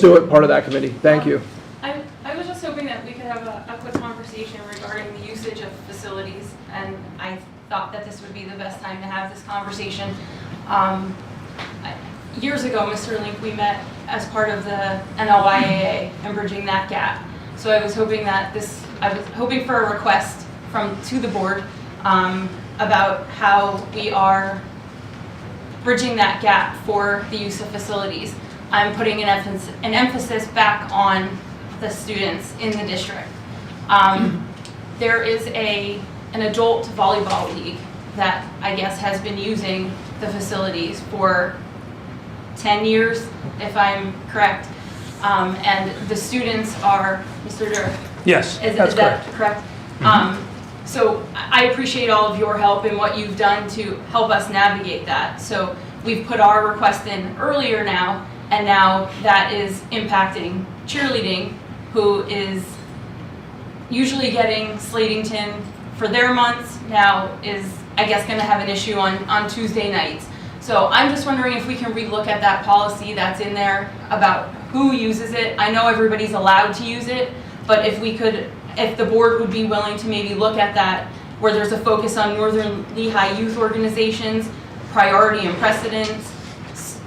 do it, part of that committee, thank you. I was just hoping that we could have a quick conversation regarding the usage of facilities, and I thought that this would be the best time to have this conversation. Years ago, Mr. Link, we met as part of the NLYAA and bridging that gap. So I was hoping that I was hoping for a request to the board about how we are bridging that gap for the use of facilities. I'm putting an emphasis back on the students in the district. There is an adult volleyball league that I guess has been using the facilities for 10 years, if I'm correct. And the students are, Mr. Durr? Yes, Is that's that correct? So I appreciate all of your help and what you've done to help us navigate that. So we've put our request in earlier now, and now that is impacting cheerleading, who is usually getting Slatington for their months, now is, I guess, gonna have an issue on Tuesday nights. So I'm just wondering if we can relook at that policy that's in there about who uses it. I know everybody's allowed to use it, but if the board would be willing to maybe look at that, where there's a focus on Northern Lehigh youth organizations, priority and precedence,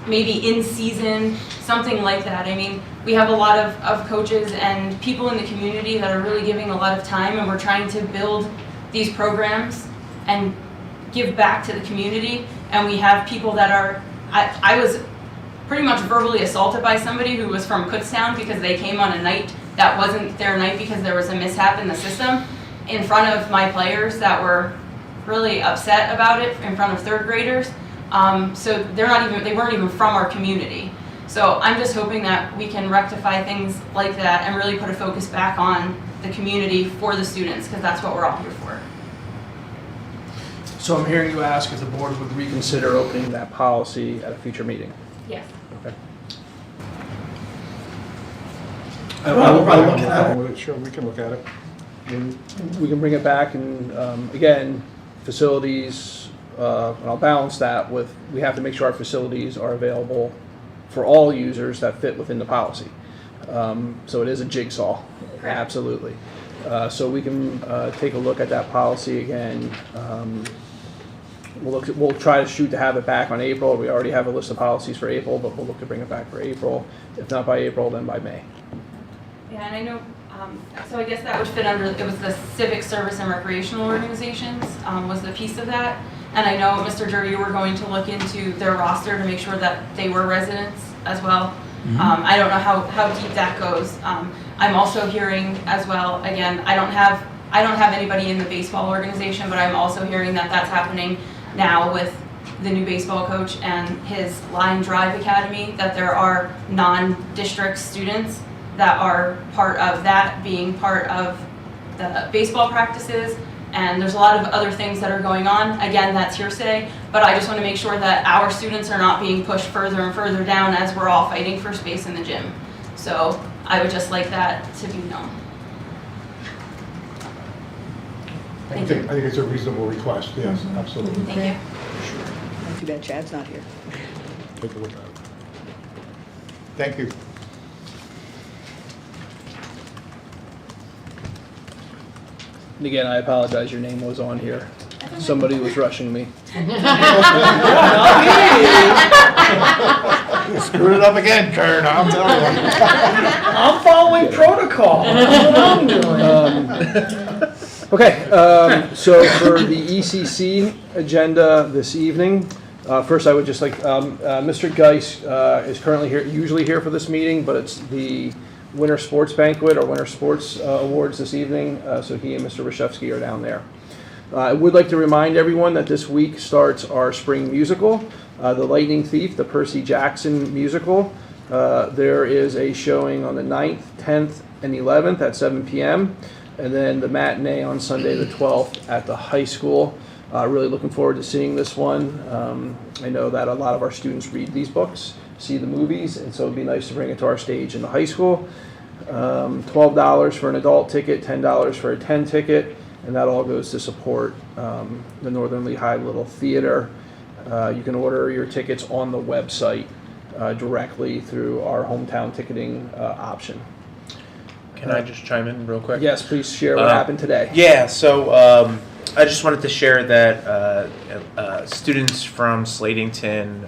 maybe in season, something like that. I mean, we have a lot of coaches and people in the community that are really giving a lot of time, and we're trying to build these programs and give back to the community. And we have people that are, I was pretty much verbally assaulted by somebody who was from Kutztown because they came on a night that wasn't their night because there was a mishap in the system in front of my players that were really upset about it in front of third graders. So they weren't even from our community. So I'm just hoping that we can rectify things like that and really put a focus back on the community for the students, because that's what we're all here for. So I'm hearing you ask if the board would reconsider opening that policy at a future meeting. Yes. Okay. Sure, we can look at it. We can bring it back and, again, facilities, and I'll balance that with, we have to make sure our facilities are available for all users that fit within the policy. So it is a jigsaw, absolutely. So we can take a look at that policy again. We'll try to shoot to have it back on April. We already have a list of policies for April, but we'll look to bring it back for April. If not by April, then by May. Yeah, and I know, so I guess that would fit under, it was the civic service and recreational organizations was the piece of that. And I know, Mr. Jur, you were going to look into their roster to make sure that they were residents as well. I don't know how deep that goes. I'm also hearing as well, again, I don't have anybody in the baseball organization, but I'm also hearing that that's happening now with the new baseball coach and his Line Drive Academy, that there are non-district students that are part of that, being part of the baseball practices, and there's a lot of other things that are going on. Again, that's hearsay, but I just want to make sure that our students are not being pushed further and further down as we're all fighting for space in the gym. So I would just like that to be known. I think it's a reasonable request, yes, absolutely. Thank you. Not too bad Chad's not here. Take a look at it. Thank you. And again, I apologize, your name was on here. Somebody was rushing me. You screwed it up again, Kurt, I'm telling you. I'm following protocol. That's what I'm doing. Okay, so for the ECC agenda this evening, first I would just like, Mr. Geis is currently here, usually here for this meeting, but it's the Winter Sports Banquet or Winter Sports Awards this evening, so he and Mr. Rashevsky are down there. I would like to remind everyone that this week starts our spring musical, The Lightning Thief, the Percy Jackson musical. There is a showing on the 9th, 10th, and 11th at 7 p.m., and then the matinee on Sunday the 12th at the high school. Really looking forward to seeing this one. I know that a lot of our students read these books, see the movies, and so it'd be nice to bring it to our stage in the high school. $12 for an adult ticket, $10 for a 10 ticket, and that all goes to support the Northern Lehigh Little Theater. You can order your tickets on the website directly through our hometown ticketing option. Can I just chime in real quick? Yes, please share what happened today. Yeah, so I just wanted to share that students from Slatington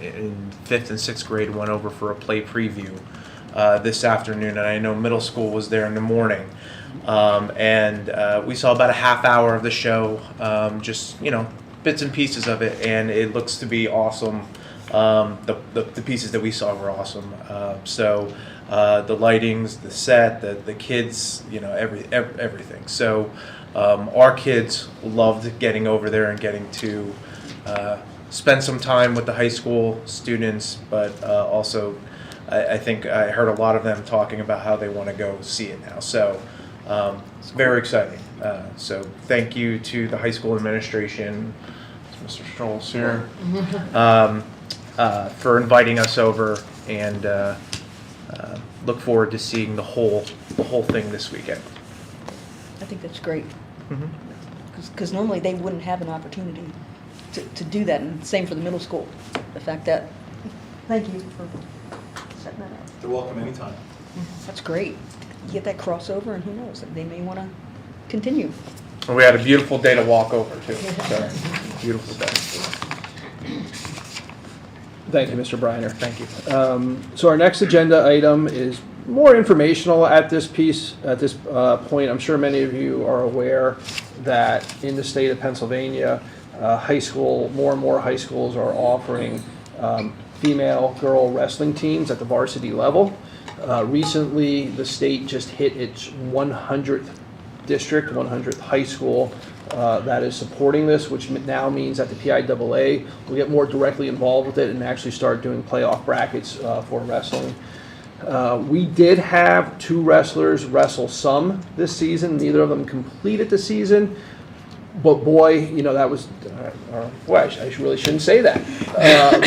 in 5th and 6th grade went over for a play preview this afternoon, and I know middle school was there in the morning. And we saw about a half hour of the show, just, bits and pieces of it, and it looks to be awesome. The pieces that we saw were awesome. So the lightings, the set, the kids, everything. So our kids loved getting over there and getting to spend some time with the high school students, but also I think I heard a lot of them talking about how they want to go see it now. So it's very exciting. So thank you to the high school administration, Mr. Strolls here, for inviting us over, and look forward to seeing the whole thing this weekend. I think that's great. Because normally they wouldn't have an opportunity to do that, and same for the middle school. The fact that, thank you for setting that up. You're welcome anytime. That's great. You get that crossover, and who knows, they may want to continue. And we had a beautiful day to walk over too. So, beautiful day. Thank you, Mr. Briner. Thank you. So our next agenda item is more informational at this point. I'm sure many of you are aware that in the state of Pennsylvania, more and more high schools are offering female girl wrestling teams at the varsity level. Recently, the state just hit its 100th district, 100th high school that is supporting this, which now means that the PIAA will get more directly involved with it and actually start doing playoff brackets for wrestling. We did have 2 wrestlers wrestle some this season. Neither of them completed the season. But boy, that was, I really shouldn't say that.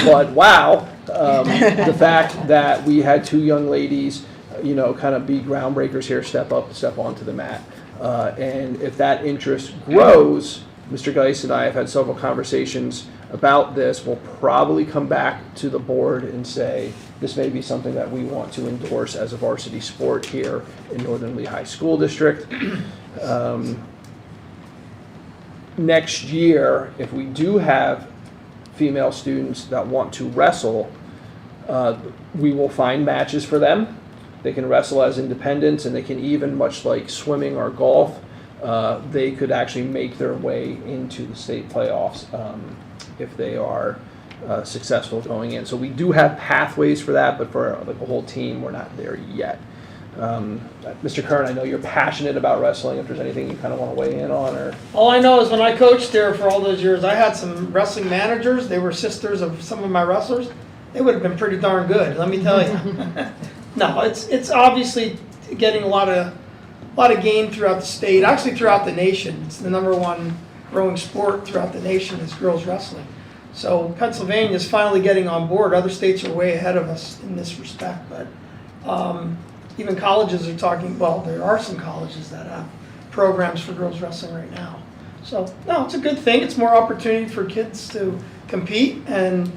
But wow, the fact that we had 2 young ladies, kind of be groundbreakers here, step onto the mat. And if that interest grows, Mr. Geis and I have had several conversations about this. We'll probably come back to the board and say, this may be something that we want to endorse as a varsity sport here in Northern Lehigh School District. Next year, if we do have female students that want to wrestle, we will find matches for them. They can wrestle as independents, and they can even, much like swimming or golf, they could actually make their way into the state playoffs if they are successful going in. So we do have pathways for that, but for a whole team, we're not there yet. Mr. Kern, I know you're passionate about wrestling. If there's anything you kind of want to weigh in on, or All I know is when I coached there for all those years, I had some wrestling managers. They were sisters of some of my wrestlers. They would have been pretty darn good, let me tell you. No, it's obviously getting a lot of gain throughout the state, actually throughout the nation. It's the #1 growing sport throughout the nation is girls wrestling. So Pennsylvania is finally getting on board. Other states are way ahead of us in this respect, but even colleges are talking, well, there are some colleges that have programs for girls wrestling right now. So, no, it's a good thing. It's more opportunity for kids to compete and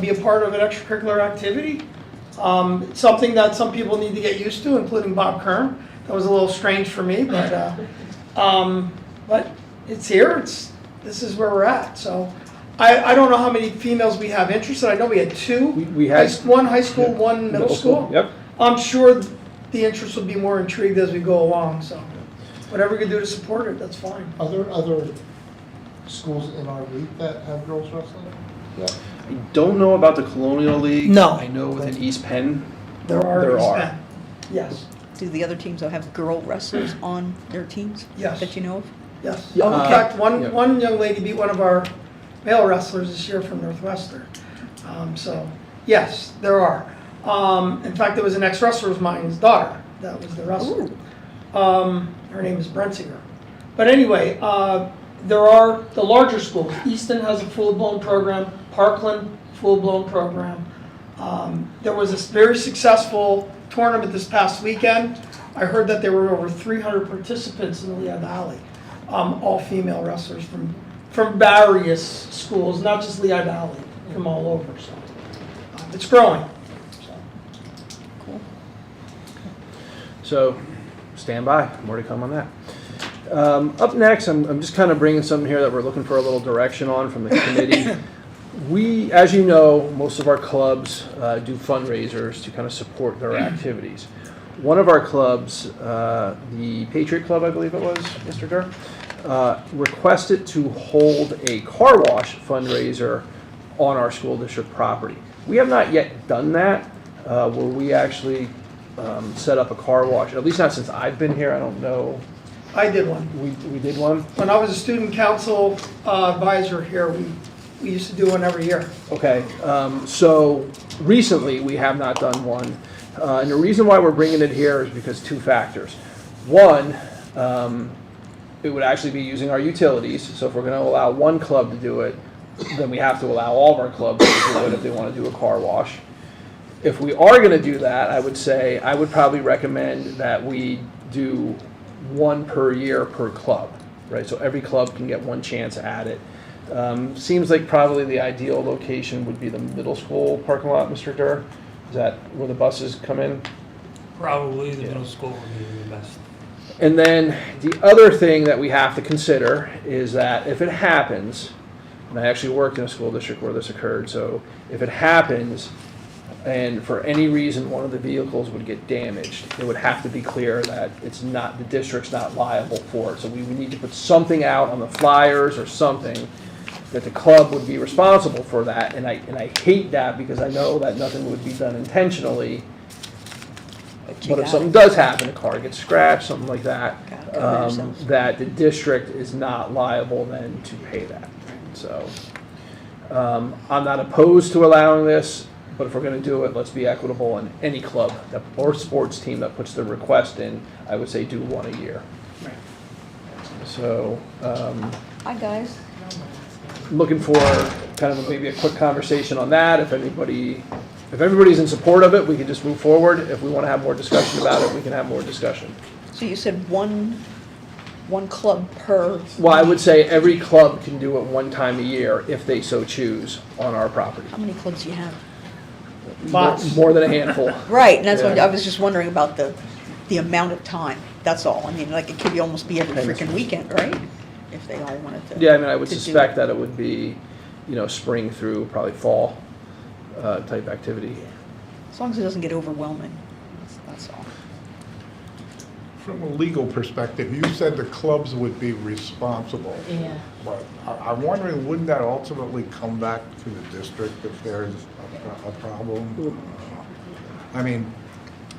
be a part of an extracurricular activity. Something that some people need to get used to, including Bob Kern. That was a little strange for me, but it's here. This is where we're at. So I don't know how many females we have interested. I know we had 2. we had one high school, one middle school. Yep. I'm sure the interest will be more intrigued as we go along. So whatever we can do to support it, that's fine. Are there other schools in our league that have girls wrestling? Yeah. I don't know about the Colonial League. No. I know within East Penn, There are. There are. Yes. Do the other teams though have girl wrestlers on their teams? Yes. That you know of? Yes. Yeah. In fact, Yeah. one young lady beat one of our male wrestlers this year from Northwestern. So, yes, there are. In fact, there was an ex-wrestler of mine's daughter that was the wrestler. Her name is Brentsinger. But anyway, there are the larger schools. Easton has a full-blown program. Parkland, full-blown program. There was a very successful tournament this past weekend. I heard that there were over 300 participants in the Lehigh Valley, all female wrestlers from various schools, not just Lehigh Valley, from all over. So it's growing. So stand by, more to come on that. Up next, I'm just kind of bringing something here that we're looking for a little direction on from the committee. We, as you know, most of our clubs do fundraisers to kind of support their activities. One of our clubs, the Patriot Club, I believe it was, Mr. Durr, requested to hold a car wash fundraiser on our school district property. We have not yet done that, where we actually set up a car wash, at least not since I've been here. I don't know. I did one. We did one? When I was a student council advisor here, we used to do one every year. Okay, so recently we have not done one. And the reason why we're bringing it here is because 2 factors. One, it would actually be using our utilities. So if we're going to allow one club to do it, then we have to allow all of our clubs to do it if they want to do a car wash. If we are going to do that, I would probably recommend that we do 1 per year per club, right? So every club can get 1 chance at it. Seems like probably the ideal location would be the middle school parking lot, Mr. Durr. Is that where the buses come in? Probably the middle school would be the best. And then the other thing that we have to consider is that if it happens, and I actually worked in a school district where this occurred, so if it happens, and for any reason one of the vehicles would get damaged, it would have to be clear that it's not, the district's not liable for it. So we would need to put something out on the flyers or something that the club would be responsible for that. And I hate that because I know that nothing would be done intentionally. But if something does happen, a car gets scratched, something like that, that the district is not liable then to pay that. So I'm not opposed to allowing this, but if we're going to do it, let's be equitable. And any club or sports team that puts the request in, I would say do one a year. So Hi, guys. looking for kind of maybe a quick conversation on that. If everybody's in support of it, we can just move forward. If we want to have more discussion about it, we can have more discussion. So you said one club per... Well, I would say every club can do it one time a year if they so choose on our property. How many clubs do you have? More than a handful. Right, and that's what Yeah. I was just wondering about the amount of time. That's all. I mean, like, it could almost be every freaking weekend, right? If they all wanted to. Yeah, I mean, I would to do suspect it. that it would be, spring through probably fall type activity. As long as it doesn't get overwhelming, that's all. From a legal perspective, you said the clubs would be responsible. Yeah. But I'm wondering, wouldn't that ultimately come back to the district if there's a problem? I mean,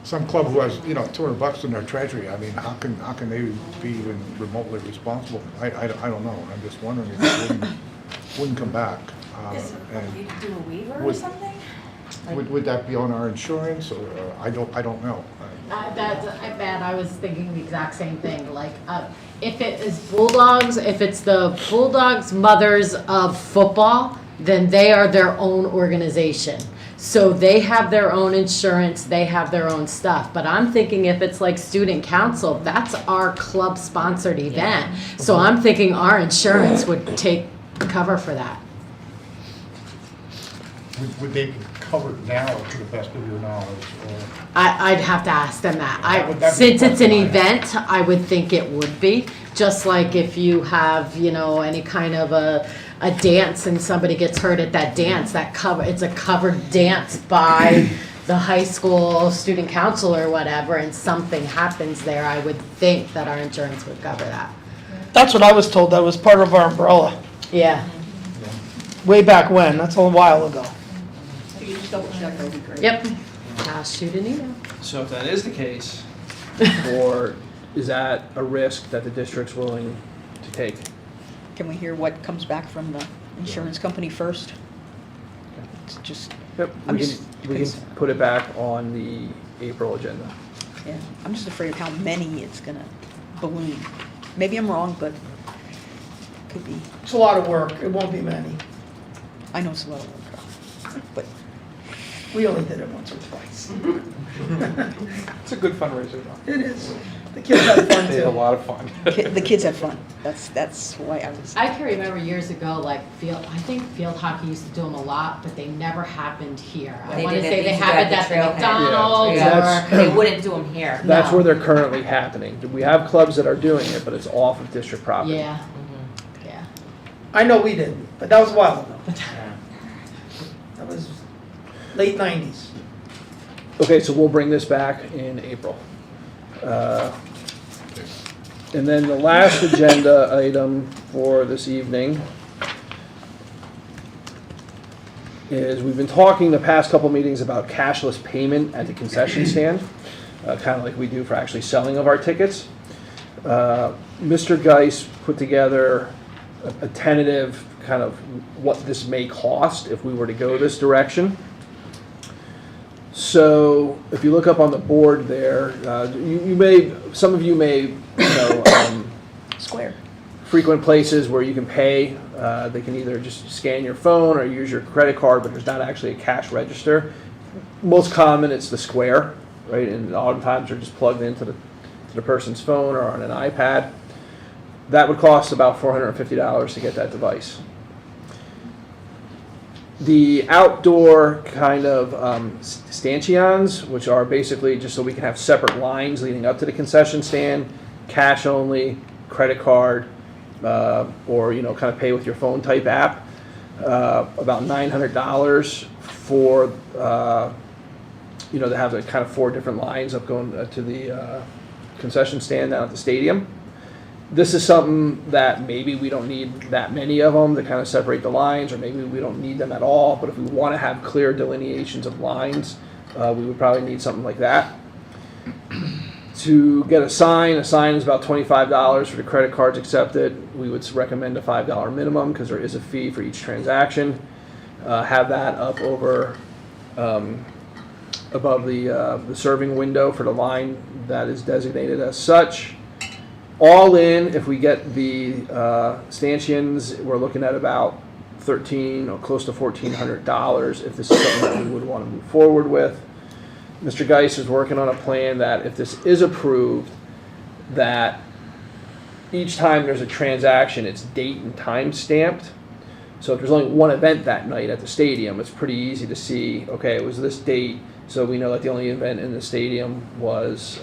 some club who has, $200 in their treasury, I mean, how can they be even remotely responsible? I don't know. I'm just wondering if it wouldn't come back. You could do a waiver or would- something? Would that be on our insurance, or I don't know. I was thinking the exact same thing, like, if it is Bulldogs, if it's the Bulldogs Mothers of Football, then they are their own organization. So they have their own insurance, they have their own stuff. But I'm thinking if it's like student council, that's our club-sponsored event. So I'm thinking our insurance would cover for that. Would they be covered now, to the best of your knowledge, or? I'd have to ask them that. That'd be Since it's an fine. event, I would think it would be. Just like if you have, any kind of a dance and somebody gets hurt at that dance, it's a covered dance by the high school student council or whatever, and something happens there, I would think that our insurance would cover that. That's what I was told, that was part of our umbrella, Yeah. way back when, that's a while ago. If you just double check, that would be great. Yep. I'll shoot an email. So if that is the case, or is that a risk that the district's willing to take? Can we hear what comes back from the insurance company first? It's just, Yep, I'm we just can put it back on the April agenda. yeah, I'm just afraid of how many it's gonna balloon. Maybe I'm wrong, but could be. It's a lot of work, it won't be many. I know it's a lot of work, but We only did it once or twice. It's a good fundraiser, though. It is. The kids had fun They had a too. lot of fun. the kids have fun. That's why I was. I can remember years ago, I think field hockey used to do them a lot, but they never happened here. I They want to did it- say they they used to have do it it at at the the trailhead. McDonald's Yeah. or. They wouldn't do them here. That's No. where they're currently happening. We have clubs that are doing it, but it's off of district property. Yeah, yeah. I know we did, but that was a while ago. That was late 90s. Okay, so we'll bring this back in April. And then the last agenda item for this evening is we've been talking the past couple meetings about cashless payment at the concession stand, kind of like we do for actually selling of our tickets. Mr. Geis put together a tentative kind of what this may cost if we were to go this direction. So if you look up on the board there, some of you may know Square. frequent places where you can pay. They can either just scan your phone or use your credit card, but there's not actually a cash register. Most common, it's the Square, right? And oftentimes they're just plugged into the person's phone or on an iPad. That would cost about $450 to get that device. The outdoor kind of stanchions, which are basically just so we can have separate lines leading up to the concession stand, cash only, credit card, or kind of pay with your phone type app. About $900 for they have the kind of 4 different lines up going to the concession stand down at the stadium. This is something that maybe we don't need that many of them to kind of separate the lines, or maybe we don't need them at all, but if we want to have clear delineations of lines, we would probably need something like that. To get a sign is about $25 for the credit cards accepted. We would recommend a $5 minimum because there is a fee for each transaction. Have that up over above the serving window for the line that is designated as such. All in, if we get the stanchions, we're looking at about $1,300 or close to $1,400 if this is something that we would want to move forward with. Mr. Geis is working on a plan that if this is approved, that each time there's a transaction, it's date and time stamped. So if there's only one event that night at the stadium, it's pretty easy to see, okay, it was this date, so we know that the only event in the stadium was,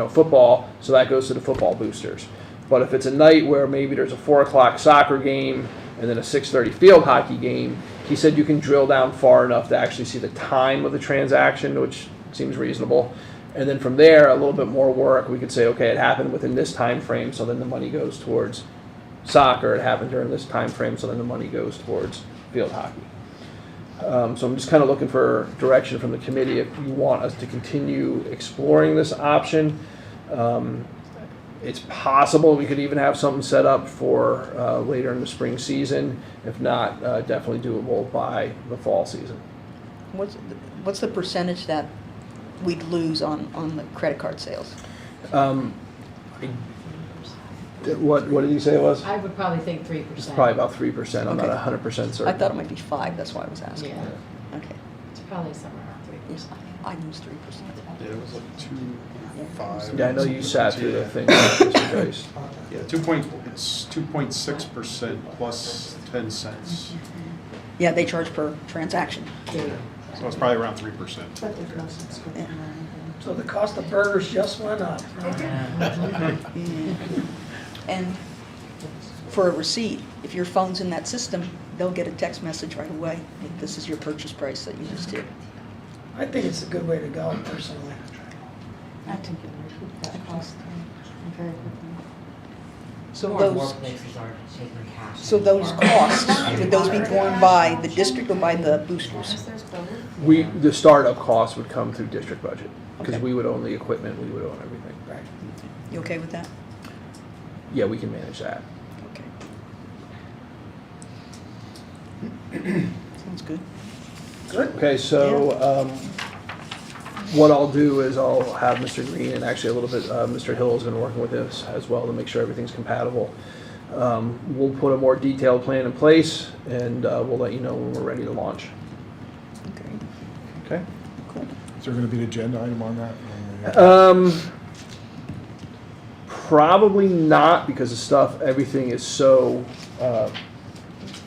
football, so that goes to the football boosters. But if it's a night where maybe there's a 4 o'clock soccer game and then a 6:30 field hockey game, he said you can drill down far enough to actually see the time of the transaction, which seems reasonable. And then from there, a little bit more work, we could say, okay, it happened within this time frame, so then the money goes towards soccer. It happened during this time frame, so then the money goes towards field hockey. So I'm just kind of looking for direction from the committee if you want us to continue exploring this option. It's possible we could even have something set up for later in the spring season. If not, definitely doable by the fall season. What's the percentage that we'd lose on the credit card sales? What did you say it was? I would probably think 3%. It's probably about 3%. I'm not 100% certain. I thought it might be 5, that's why I was asking. Yeah. Okay. It's probably somewhere around 3%. I use 3%. Yeah, it was like 2.5. Yeah, I know you sat through the thing, Mr. Geis. Yeah, it's 2.6% plus 10 cents. Yeah, they charge per transaction. So it's probably around 3%. Yeah. So the cost of burgers just went up. And for a receipt, if your phone's in that system, they'll get a text message right away. This is your purchase price that you just did. I think it's a good way to go, personally. I think it would, that cost very quickly. So More those, workplaces are taking cash. so those costs, would those be borne by the district or by the boosters? The startup costs would come through district budget, because Okay. we would own the equipment, we would own everything. Right. You okay with that? Yeah, we can manage that. Okay. Sounds good. Good. Okay, so what I'll do is I'll have Mr. Green, and actually a little bit, Mr. Hill has been working with this as well to make sure everything's compatible. We'll put a more detailed plan in place, and we'll let you know when we're ready to launch. Okay. Okay? Cool. Is there going to be an agenda item on that? Probably not, because the stuff, everything is so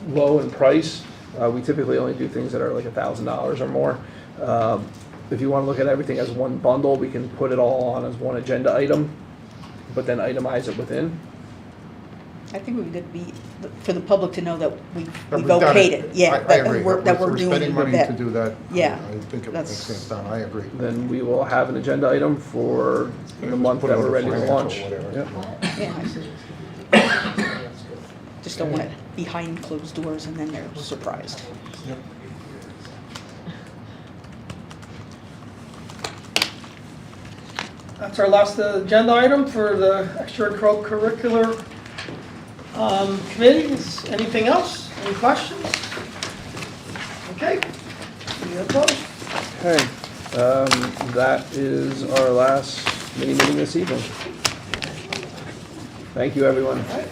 low in price. We typically only do things that are like $1,000 or more. If you want to look at everything as one bundle, we can put it all on as one agenda item, but then itemize it within. I think it would be for the public to know that we've We've done okayed it. Yeah, I agree. that we're We're doing spending money that. to do that. Yeah. I think it That's- makes sense done. I agree. Then we will have an agenda item for the month Put that it we're under ready to financial, launch. whatever. Yep. Yeah, I see. Just don't want it behind closed doors and then they're surprised. That's our last agenda item for the extracurricular committees. Anything else? Any questions? Okay. Any opposed? Okay, that is our last mini meeting this evening. Thank you, everyone. All right.